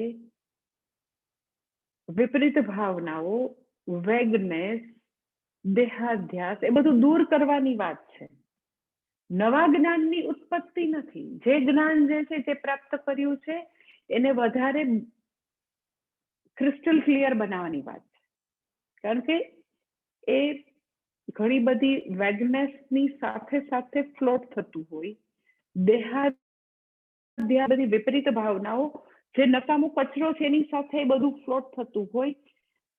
વિપરીત ભાવનાઓ, વેગનેસ, દેહાધ્યાસ એ બધું દૂર કરવાની વાત છે. નવા જ્ઞાનની ઉત્પત્તિ નથી. જે જ્ઞાન જે છે તે પ્રાપ્ત કર્યું છે એને વધારે ક્રિસ્ટલ ક્લિયર બનાવવાની વાત છે. કારણ કે એ ઘણી બધી વેગનેસની સાથે સાથે ફ્લોટ થતું હોય, દેહાધ્યાસ, બધી વિપરીત ભાવનાઓ, જે નકામો કચરો છે એની સાથે બધું ફ્લોટ થતું હોય,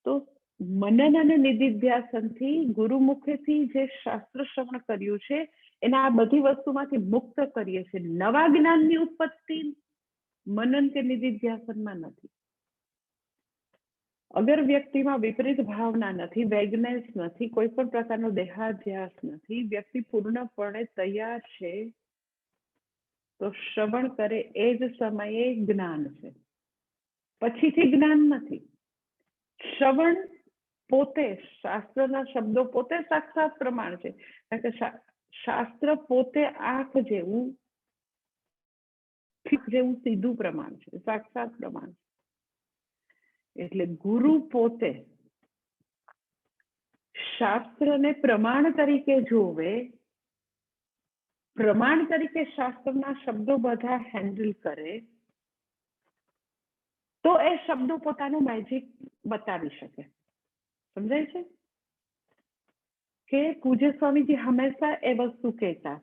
તો મનન અને નિધિધ્યાસનથી, ગુરુમુખેથી જે શાસ્ત્ર શ્રવણ કર્યું છે એને આ બધી વસ્તુમાંથી મુક્ત કરીએ છીએ. નવા જ્ઞાનની ઉત્પત્તિ મનન કે નિધિધ્યાસનમાં નથી. અગર વ્યક્તિમાં વિપરીત ભાવના નથી, વેગનેસ નથી, કોઈ પણ પ્રકારનો દેહાધ્યાસ નથી, વ્યક્તિ પૂર્ણપણે તૈયાર છે, તો શ્રવણ કરે એ જ સમયે જ્ઞાન છે, પછીથી જ્ઞાન નથી. શ્રવણ પોતે, શાસ્ત્રના શબ્દો પોતે સાક્ષાત પ્રમાણ છે. કારણ કે શાસ્ત્ર પોતે આંખ જેવું સીધું પ્રમાણ છે, સાક્ષાત પ્રમાણ છે. એટલે ગુરુ પોતે શાસ્ત્રને પ્રમાણ તરીકે જોવે, પ્રમાણ તરીકે શાસ્ત્રના શબ્દો બધા હેન્ડલ કરે, તો એ શબ્દો પોતાનું મેજિક બતાવી શકે. સમજાય છે? કે પૂજ્ય સ્વામીજી હંમેશા એ વસ્તુ કહેતા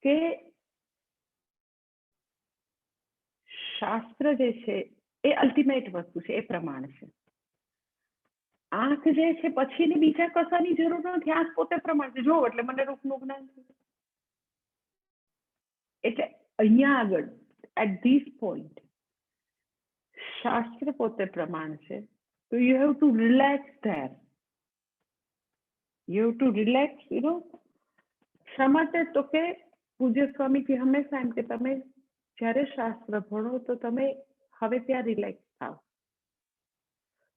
કે શાસ્ત્ર જે છે એ અલ્ટિમેટ વસ્તુ છે, એ પ્રમાણ છે. આંખ જે છે પછીની બીજા કશાની જરૂર નથી, આંખ પોતે પ્રમાણ છે. જો એટલે મને રૂપનું જ્ઞાન છે. એટલે અહીંયા આગળ એટ ધીસ પોઈન્ટ શાસ્ત્ર પોતે પ્રમાણ છે. તો you have to relax there. You have to relax, શા માટે? તો કે પૂજ્ય સ્વામીજી હંમેશા એમ કે તમે જ્યારે શાસ્ત્ર ભણો તો તમે હવે ત્યાં રિલેક્સ થાવ.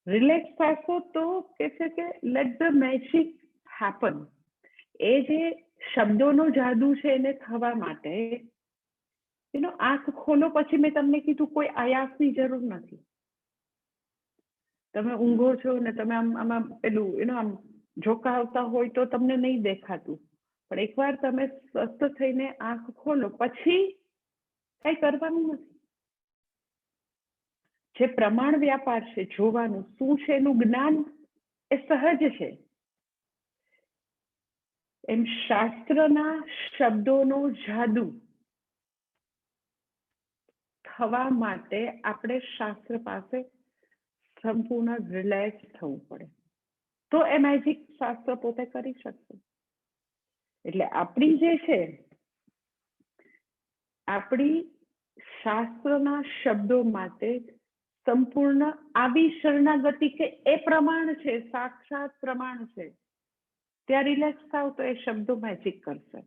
રિલેક્સ થશો તો કે છે કે લેટ ધ મેજિક હેપન. એ જે શબ્દોનો જાદુ છે એને થવા માટે આંખ ખોલો. પછી મેં તમને કીધું કોઈ આયાસની જરૂર નથી. તમે ઊંઘો છો ને તમે આમાં પેલું આમ ઝોકા આવતા હોય તો તમને નહીં દેખાતું, પણ એકવાર તમે સ્વસ્થ થઈને આંખ ખોલો પછી કઈ કરવાનું નથી. જે પ્રમાણ વ્યાપાર છે, જોવાનું શું છે એનું જ્ઞાન એ સહજ છે. એમ શાસ્ત્રના શબ્દોનો જાદુ થવા માટે આપણે શાસ્ત્ર પાસે સંપૂર્ણ રિલેક્સ થવું પડે, તો એ મેજિક શાસ્ત્ર પોતે કરી શકશે. એટલે આપણી જે છે, આપણી શાસ્ત્રના શબ્દો માટે સંપૂર્ણ આવી શરણાગતિ કે એ પ્રમાણ છે, સાક્ષાત પ્રમાણ છે, ત્યાં રિલેક્સ થાવ તો એ શબ્દો મેજિક કરશે.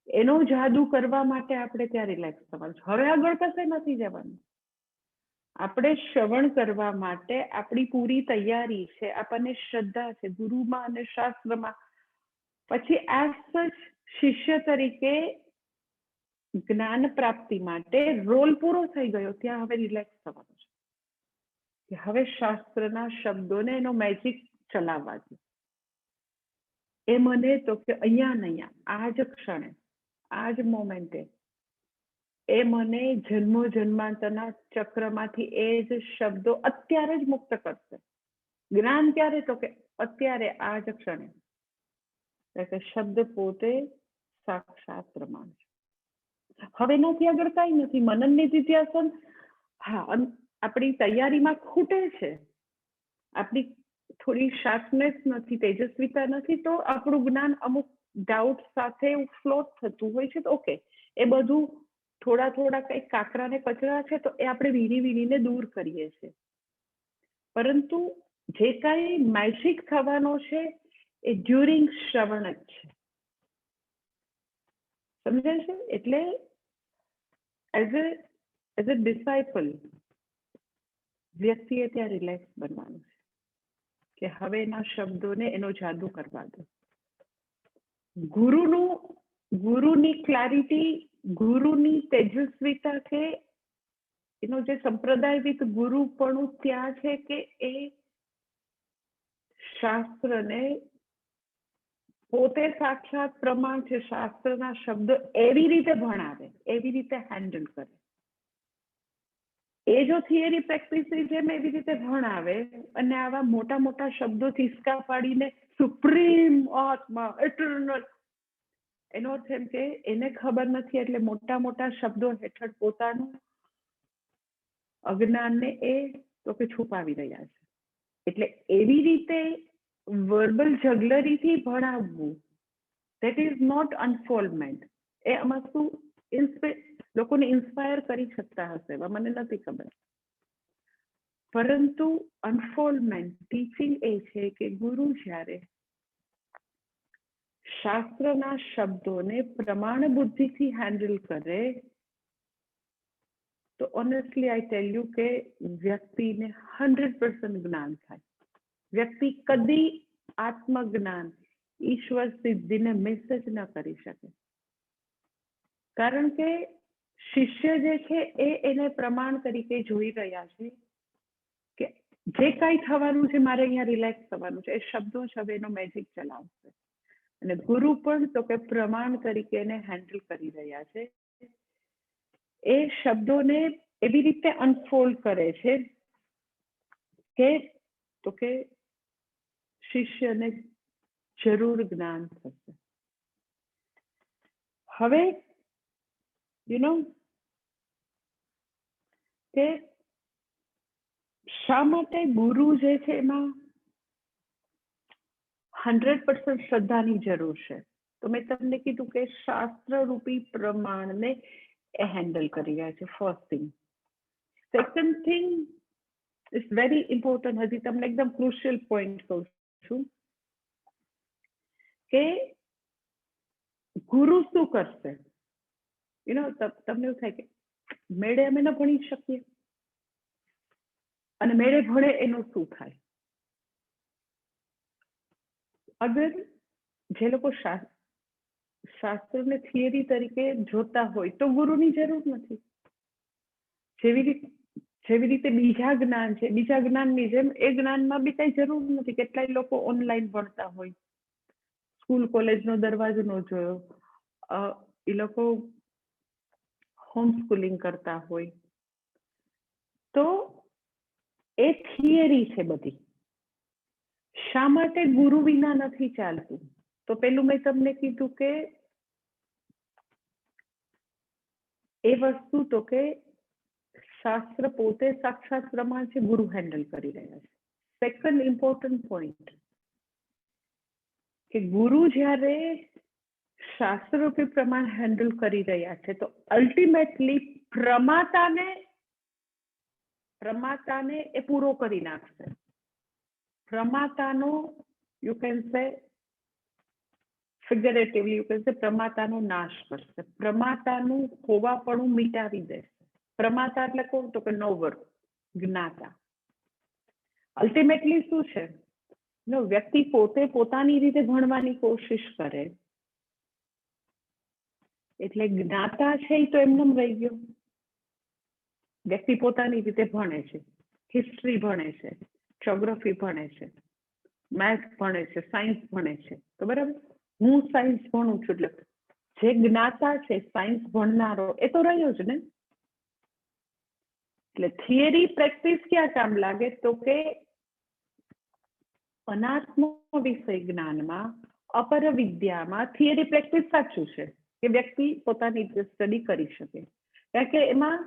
એનો જાદુ કરવા માટે આપણે ત્યાં રિલેક્સ થવાનું. હવે આગળ કશે નથી જવાનું. આપણે શ્રવણ કરવા માટે આપણી પૂરી તૈયારી છે, આપણને શ્રદ્ધા છે ગુરુમાં અને શાસ્ત્રમાં. પછી એઝ સચ શિષ્ય તરીકે જ્ઞાન પ્રાપ્તિ માટે રોલ પૂરો થઈ ગયો, ત્યાં હવે રિલેક્સ થવાનું છે. કે હવે શાસ્ત્રના શબ્દોને એનો મેજિક ચલાવવા દે. એ મને તો કે અહીંયા ને અહીંયા આ જ ક્ષણે આ જ મોમેન્ટે એ મને જન્મો જન્માંતરના ચક્રમાંથી એ જ શબ્દો અત્યારે જ મુક્ત કરશે. જ્ઞાન ક્યારે? તો કે અત્યારે આ જ ક્ષણે. એટલે શબ્દ પોતે સાક્ષાત પ્રમાણ છે. હવે એનાથી આગળ કાંઈ નથી. મનન નિધિધ્યાસન હા આપણી તૈયારીમાં ખૂટે છે, આપણી થોડી શાર્પનેસ નથી, તેજસ્વીતા નથી, તો આપણું જ્ઞાન અમુક ડાઉટ સાથે ફ્લોટ થતું હોય છે. તો ઓકે, એ બધું થોડા થોડા કંઈક કાકરા ને કચરા છે તો એ આપણે વીણીને દૂર કરીએ છીએ. પરંતુ જે કાંઈ મેજિક થવાનો છે એ ડ્યુરિંગ શ્રવણ જ છે. સમજાય છે? એટલે એઝ અ ડિસાઇપલ વ્યક્તિએ ત્યાં રિલેક્સ બનવાનું છે કે હવે એના શબ્દોને એનો જાદુ કરવા દો. ગુરુની ક્લેરિટી, ગુરુની તેજસ્વીતા કે એનો જે સંપ્રદાયવિત ગુરુપણું ત્યાં છે કે એ શાસ્ત્રને પોતે સાક્ષાત પ્રમાણ છે, શાસ્ત્રના શબ્દો એવી રીતે ભણાવે, એવી રીતે હેન્ડલ કરે. એ જો થિયરી પ્રેક્ટિસની જેમ એવી રીતે ભણાવે અને આવા મોટા મોટા શબ્દો હિસકા પાડીને સુપ્રીમ આત્મા, ઇટર્નલ, એનો અર્થ એમ કે એને ખબર નથી એટલે મોટા મોટા શબ્દો હેઠળ પોતાનું અજ્ઞાનને એ તો કે છુપાવી રહ્યા છે. એટલે એવી રીતે વર્બલ જગલરીથી ભણાવવું, ધેટ ઇઝ નોટ અનફોલ્ડમેન્ટ. એ આમાં શું લોકોને ઇન્સ્પાયર કરી શકતા હશે, મને નથી ખબર. પરંતુ અનફોલ્ડમેન્ટ ટીચિંગ એ છે કે ગુરુ જ્યારે શાસ્ત્રના શબ્દોને પ્રમાણ બુદ્ધિથી હેન્ડલ કરે તો ઓનેસ્ટલી આઈ ટેલ યુ કે વ્યક્તિને 100% જ્ઞાન થાય. વ્યક્તિ કદી આત્મજ્ઞાન, ઈશ્વર સિદ્ધિને મિસ જ ન કરી શકે. કારણ કે શિષ્ય જે છે એને પ્રમાણ તરીકે જોઈ રહ્યા છે કે જે કાંઈ થવાનું છે મારે અહીંયા રિલેક્સ થવાનું છે, એ શબ્દો જ હવે એનો મેજિક ચલાવશે. અને ગુરુ પણ તો કે પ્રમાણ તરીકે એને હેન્ડલ કરી રહ્યા છે. એ શબ્દોને એવી રીતે અનફોલ્ડ કરે છે કે શિષ્યને જરૂર જ્ઞાન થશે. હવે કે શા માટે ગુરુ જે છે એમાં 100% શ્રદ્ધાની જરૂર છે? તો મેં તમને કીધું કે શાસ્ત્ર રૂપી પ્રમાણને એ હેન્ડલ કરી રહ્યા છે. First thing. Second thing is very important. હજી તમને એકદમ ક્રુશિયલ પોઈન્ટ કહું છું કે ગુરુ શું કરશે? તમને એવું થાય કે મેળે અમે ન ભણી શકીએ, અને મેળે ભણે એનું શું થાય? અગર જે લોકો શાસ્ત્રને થિયરી તરીકે જોતા હોય તો ગુરુની જરૂર નથી. જેવી રીતે બીજા જ્ઞાન છે, બીજા જ્ઞાનની જેમ એ જ્ઞાનમાં બી કઈ જરૂર નથી. કેટલાય લોકો ઓનલાઈન ભણતા હોય, સ્કૂલ કોલેજનો દરવાજો ન જોયો, એ લોકો હોમ સ્કૂલિંગ કરતા હોય, તો એ થિયરી છે બધી. શા માટે ગુરુ વિના નથી ચાલતું? તો પેલું મેં તમને કીધું કે એ વસ્તુ તો કે શાસ્ત્ર પોતે સાક્ષાત પ્રમાણ છે, ગુરુ હેન્ડલ કરી રહ્યા છે. સેકન્ડ ઇમ્પોર્ટન્ટ પોઈન્ટ કે ગુરુ જ્યારે શાસ્ત્ર રૂપી પ્રમાણ હેન્ડલ કરી રહ્યા છે તો અલ્ટિમેટલી પ્રમાતાને એ પૂરો કરી નાખશે. પ્રમાતાનો you can say ફિગરેટિવલી you can say પ્રમાતાનો નાશ કરશે. પ્રમાતાનું હોવાપણું મિટાવી દેશે. પ્રમાતા એટલે કોણ? તો કે નોવર, જ્ઞાતા. અલ્ટિમેટલી શું છે? વ્યક્તિ પોતે પોતાની રીતે ભણવાની કોશિશ કરે એટલે જ્ઞાતા છે એ તો એમને રહી ગયો. વ્યક્તિ પોતાની રીતે ભણે છે, હિસ્ટ્રી ભણે છે, જ્યોગ્રાફી ભણે છે, મેથ્સ ભણે છે, સાયન્સ ભણે છે, તો બરાબર હું સાયન્સ ભણું છું એટલે જે જ્ઞાતા છે સાયન્સ ભણનારો એ તો રહ્યો જ ને. એટલે થિયરી પ્રેક્ટિસ ક્યાં કામ લાગે તો કે અનાત્મ વિષય જ્ઞાનમાં અપર વિદ્યામાં થિયરી પ્રેક્ટિસ સાચું છે કે વ્યક્તિ પોતાની રીતે સ્ટડી કરી શકે, કારણ કે એમાં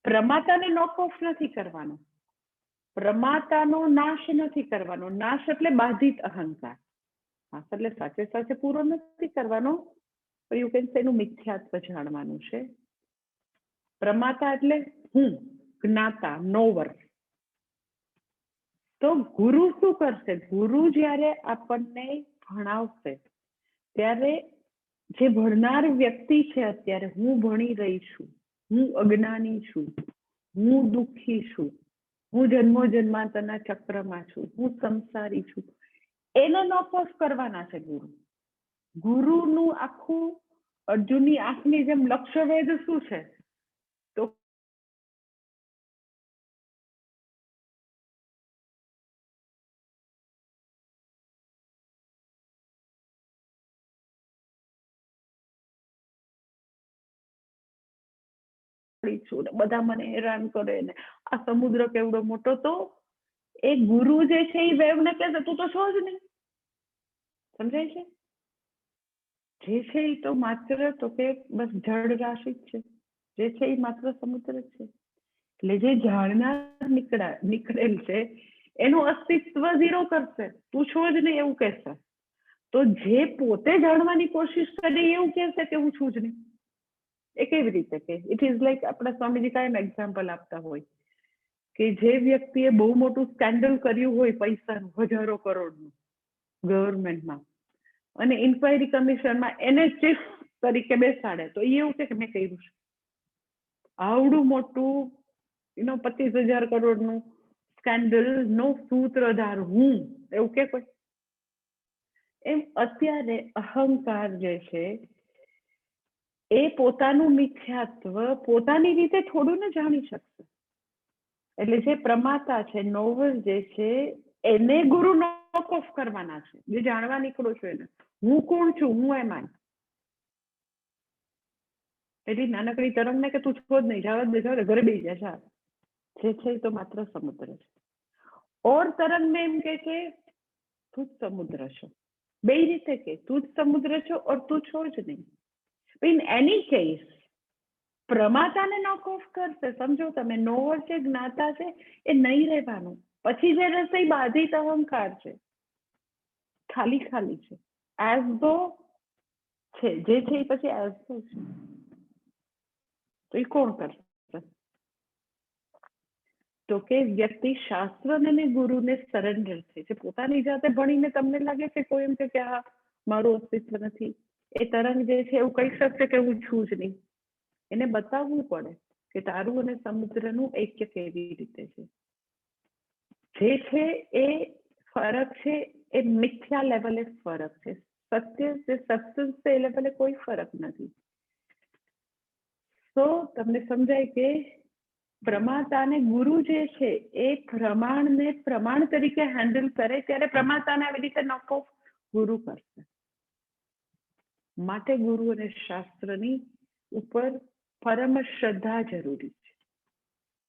પ્રમાતાને નોક ઓફ નથી કરવાનો, પ્રમાતાનો નાશ નથી કરવાનો. નાશ એટલે બાધિત અહંકાર, નાશ એટલે સાચે સાચે પૂરો નથી કરવાનો, યુ કેન સે એનું મિથ્યાત્વ જાણવાનું છે. પ્રમાતા એટલે હું, જ્ઞાતા, નોવર. તો ગુરુ શું કરશે? ગુરુ જ્યારે આપણને ભણાવશે ત્યારે જે ભણનાર વ્યક્તિ છે, અત્યારે હું ભણી રહી છું, હું અજ્ઞાની છું, હું દુઃખી છું, હું જન્મો જન્માંતરના ચક્રમાં છું, હું સંસારી છું, એને નોક ઓફ કરવાના છે ગુરુ. ગુરુનું આખું અર્જુનની આંખની જેમ લક્ષ્યવેધ શું છે તો બધા મને હેરાન કરે ને આ સમુદ્ર કેવડો મોટો, તો એ ગુરુ જે છે એ વેવ ને કહે તું તો છો જ નહીં. સમજાય છે? જે છે એ તો માત્ર તો કે બસ જળ રાશિ જ છે, જે છે એ માત્ર સમુદ્ર જ છે. એટલે જે જાણનાર નીકળેલ છે એનું અસ્તિત્વ ઝીરો કરશે, તું છો જ નહીં એવું કહેશે. તો જે પોતે જાણવાની કોશિશ કરે એવું કહેશે કે હું છું જ નહીં. એ કેવી રીતે કે ઇટ ઇઝ લાઈક આપણા સ્વામીજી કાયમ એક્ઝામ્પલ આપતા હોય કે જે વ્યક્તિએ બહુ મોટું સ્કેન્ડલ કર્યું હોય પૈસાનું, હજારો કરોડનું ગવર્મેન્ટમાં, અને ઇન્ક્વાયરી કમિશનમાં એને ચીફ તરીકે બેસાડે તો એ એવું કે મેં કર્યું છે. આવડું મોટું 25,000 કરોડનું સ્કેન્ડલ નો સૂત્રધાર હું એવું કે કોઈ? એમ અત્યારે અહંકાર જે છે એ પોતાનું મિથ્યાત્વ પોતાની રીતે થોડું ને જાણી શકશે. એટલે જે પ્રમાતા છે, નોવલ જે છે, એને ગુરુ નોક ઓફ કરવાના છે. જે જાણવા નીકળો છો એને હું કોણ છું, હું એમાં એટલી નાનકડી તરંગ ને કે તું છો જ નહીં, જવા દે, જવા દે, ઘરે બેસી જા. જે છે તો માત્ર સમુદ્ર છે. ઓર તરંગ ને એમ કે તું જ સમુદ્ર છો. બે રીતે કે તું જ સમુદ્ર છો ઓર તું છો જ નહીં. ઇન એની કેસ પ્રમાતાને નોક ઓફ કરશે. સમજો તમે, નોવર છે, જ્ઞાતા છે, એ નહીં રહેવાનું. પછી જે રહેશે એ બાધિત અહંકાર છે, ખાલી ખાલી છે, એઝ ધો છે, જે છે એ પછી એઝ ધો છે. તો એ કોણ કરશે? તો કે વ્યક્તિ શાસ્ત્રને ને ગુરુને સરેન્ડર થઈ છે. પોતાની જાતે ભણીને તમને લાગે છે કોઈ એમ કે આ મારું અસ્તિત્વ નથી, એ તરંગ જે છે એવું કહી શકશે કે હું છું જ નહીં. એને બતાવવું પડે કે તારું અને સમુદ્રનું ઐક્ય કેવી રીતે છે. જે છે એ ફરક છે એ મિથ્યા લેવલે ફરક છે. સત્ય જે સબસ્ટન્સ છે એ લેવલે કોઈ ફરક નથી. તો તમને સમજાય કે પ્રમાતાને ગુરુ જે છે એ પ્રમાણને પ્રમાણ તરીકે હેન્ડલ કરે ત્યારે પ્રમાતાને આવી રીતે નોક ઓફ ગુરુ કરશે. માટે ગુરુ અને શાસ્ત્રની ઉપર પરમ શ્રદ્ધા જરૂરી છે,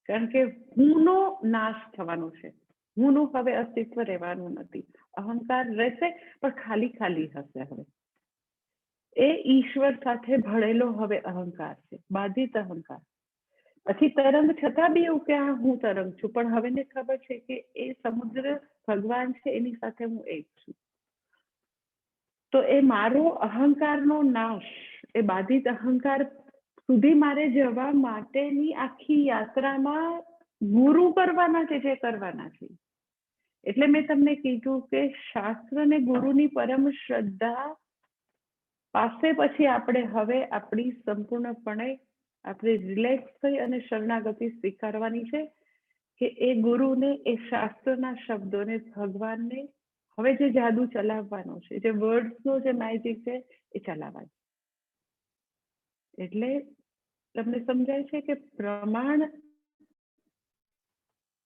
કારણ કે હુંનો નાશ થવાનો છે. હુંનું હવે અસ્તિત્વ રહેવાનું નથી. અહંકાર રહેશે પણ ખાલી ખાલી હશે. હવે એ ઈશ્વર સાથે ભળેલો હવે અહંકાર છે, બાધિત અહંકાર. પછી તરંગ છતાં બી એવું કે હું તરંગ છું, પણ હવે ને ખબર છે કે એ સમુદ્ર ભગવાન છે, એની સાથે હું એક છું. તો એ મારો અહંકારનો નાશ, એ બાધિત અહંકાર સુધી મારે જવા માટેની આખી યાત્રામાં ગુરુ કરવાના છે, જે કરવાના છે. એટલે મેં તમને કીધું કે શાસ્ત્ર ને ગુરુની પરમ શ્રદ્ધા પાસે પછી આપણે હવે આપણી સંપૂર્ણપણે આપણે રિલેક્સ થઈ અને શરણાગતિ સ્વીકારવાની છે કે એ ગુરુને, એ શાસ્ત્રના શબ્દોને, ભગવાનને હવે જે જાદુ ચલાવવાનો છે, જે વર્ડ્સનો જે મેજિક છે એ ચલાવવાનો. એટલે તમને સમજાય છે કે પ્રમાણ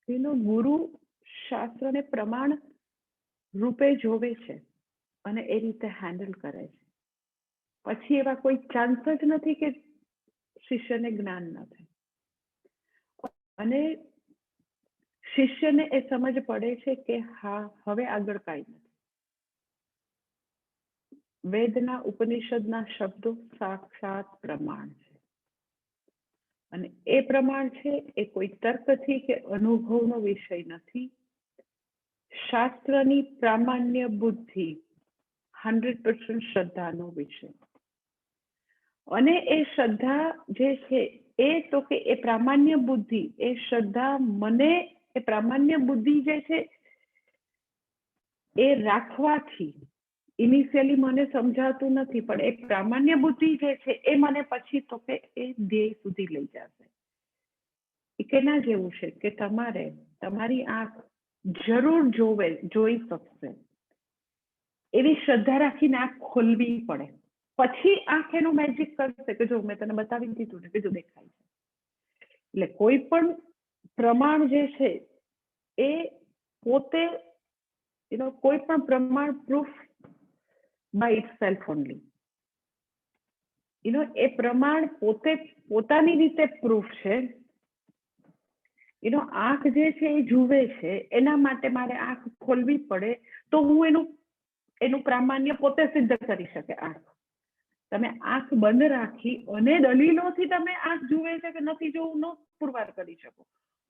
ગુરુ શાસ્ત્રને પ્રમાણ રૂપે જોવે છે અને એ રીતે હેન્ડલ કરે છે. પછી એવા કોઈ ચાન્સ જ નથી કે શિષ્યને જ્ઞાન ન થાય. અને શિષ્યને એ સમજ પડે છે કે હા, હવે આગળ કાંઈ નથી. વેદના ઉપનિષદના શબ્દો સાક્ષાત પ્રમાણ છે, અને એ પ્રમાણ છે એ કોઈ તર્કથી કે અનુભવનો વિષય નથી. શાસ્ત્રની પ્રામાણ્ય બુદ્ધિ 100% શ્રદ્ધાનો વિષય. અને એ શ્રદ્ધા જે છે એ તો કે એ પ્રામાણ્ય બુદ્ધિ, એ શ્રદ્ધા મને, એ પ્રામાણ્ય બુદ્ધિ જે છે એ રાખવાથી ઇનિશિયલી મને સમજાતું નથી, પણ એ પ્રામાણ્ય બુદ્ધિ જે છે એ મને પછી તો કે એ ધ્યેય સુધી લઈ જશે. એ કેના જેવું છે કે તમારે તમારી આંખ જરૂર જોઈ શકશે એવી શ્રદ્ધા રાખીને આંખ ખોલવી પડે. પછી આંખ એનું મેજિક કરશે કે જો મેં તને બતાવી દીધું ને કે જો દેખાય છે. એટલે કોઈ પણ પ્રમાણ જે છે એ પોતે કોઈ પણ પ્રમાણ પ્રૂફ બાય ઇટસેલ્ફ ઓનલી. એ પ્રમાણ પોતાની રીતે પ્રૂફ છે. આંખ જે છે એ જુએ છે, એના માટે મારે આંખ ખોલવી પડે તો હું એનું પ્રામાણ્ય પોતે સિદ્ધ કરી શકે. તમે આંખ બંધ રાખી અને દલીલોથી તમે આંખ જુએ છે કે નથી જોવું ન પુરવાર કરી શકો.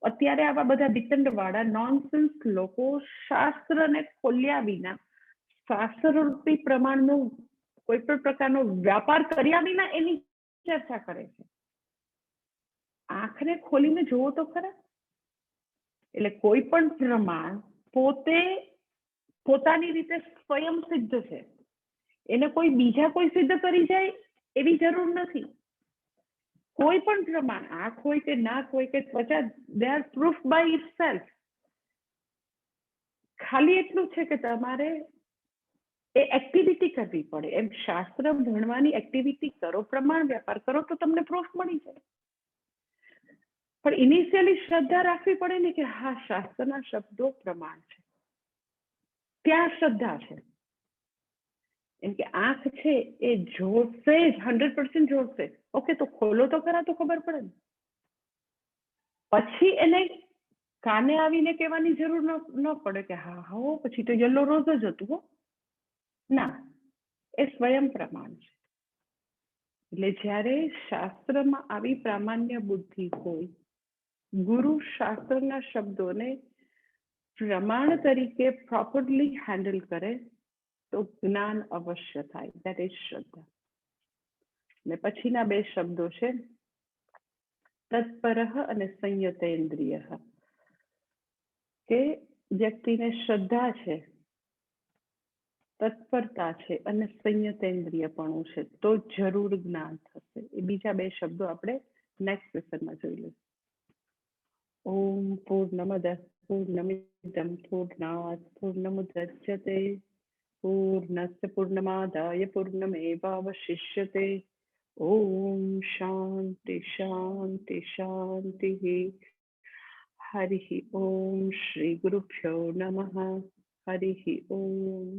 અત્યારે આવા બધા ડિપેન્ડ વાળા નોનસેન્સ લોકો શાસ્ત્રને ખોલ્યા વિના, શાસ્ત્રરૂપી પ્રમાણનો કોઈ પણ પ્રકારનો વ્યાપાર કર્યા વિના એની ચર્ચા કરે છે. આંખને ખોલીને જોવો તો ખરા. એટલે કોઈ પણ પ્રમાણ પોતાની રીતે સ્વયં સિદ્ધ છે. એને કોઈ બીજા કોઈ સિદ્ધ કરી જાય એવી જરૂર નથી. કોઈ પણ પ્રમાણ, આંખ હોય કે નાક હોય કે ત્વચા, they are proof by itself. ખાલી એટલું છે કે તમારે એ એક્ટિવિટી કરવી પડે. એમ શાસ્ત્ર ભણવાની એક્ટિવિટી કરો, પ્રમાણ વ્યાપાર કરો તો તમને પ્રૂફ મળી જાય. પણ ઇનિશિયલી શ્રદ્ધા રાખવી પડે ને કે હા, શાસ્ત્રના શબ્દો પ્રમાણ છે, ત્યાં શ્રદ્ધા છે. એમ કે આંખ છે એ જોશે જ, 100% જોશે. ઓકે, તો ખોલો તો ખરા તો ખબર પડે ને. પછી એને કાને આવીને કહેવાની જરૂર ન પડે કે હા હો પછી તો યલો રોઝ જ હતું હો. ના, એ સ્વયં પ્રમાણ છે. એટલે જ્યારે શાસ્ત્રમાં આવી પ્રામાણ્ય બુદ્ધિ હોય, ગુરુ શાસ્ત્રના શબ્દોને પ્રમાણ તરીકે પ્રોપરલી હેન્ડલ કરે તો જ્ઞાન અવશ્ય થાય. દેટ ઇઝ શ્રદ્ધા. ને પછીના બે શબ્દો છે તત્પરઃ અને સંયતેન્દ્રિય. કે વ્યક્તિને શ્રદ્ધા છે, તત્પરતા છે અને સંયતેન્દ્રિયપણું છે તો જરૂર જ્ઞાન થશે. એ બીજા બે શબ્દો આપણે નેક્સ્ટ સેશનમાં જોઈ લઈશું. ઓમ પૂર્ણમદ પૂર્ણમિદં પૂર્ણાત પૂર્ણમુદચ્યતે પૂર્ણસ્ય પૂર્ણમાદાય પૂર્ણમેવાવશિષ્યતે. ઓમ શાંતિ શાંતિ શાંતિ. હરિ ઓમ. શ્રી ગુરુભ્યો નમઃ. હરિ ઓમ.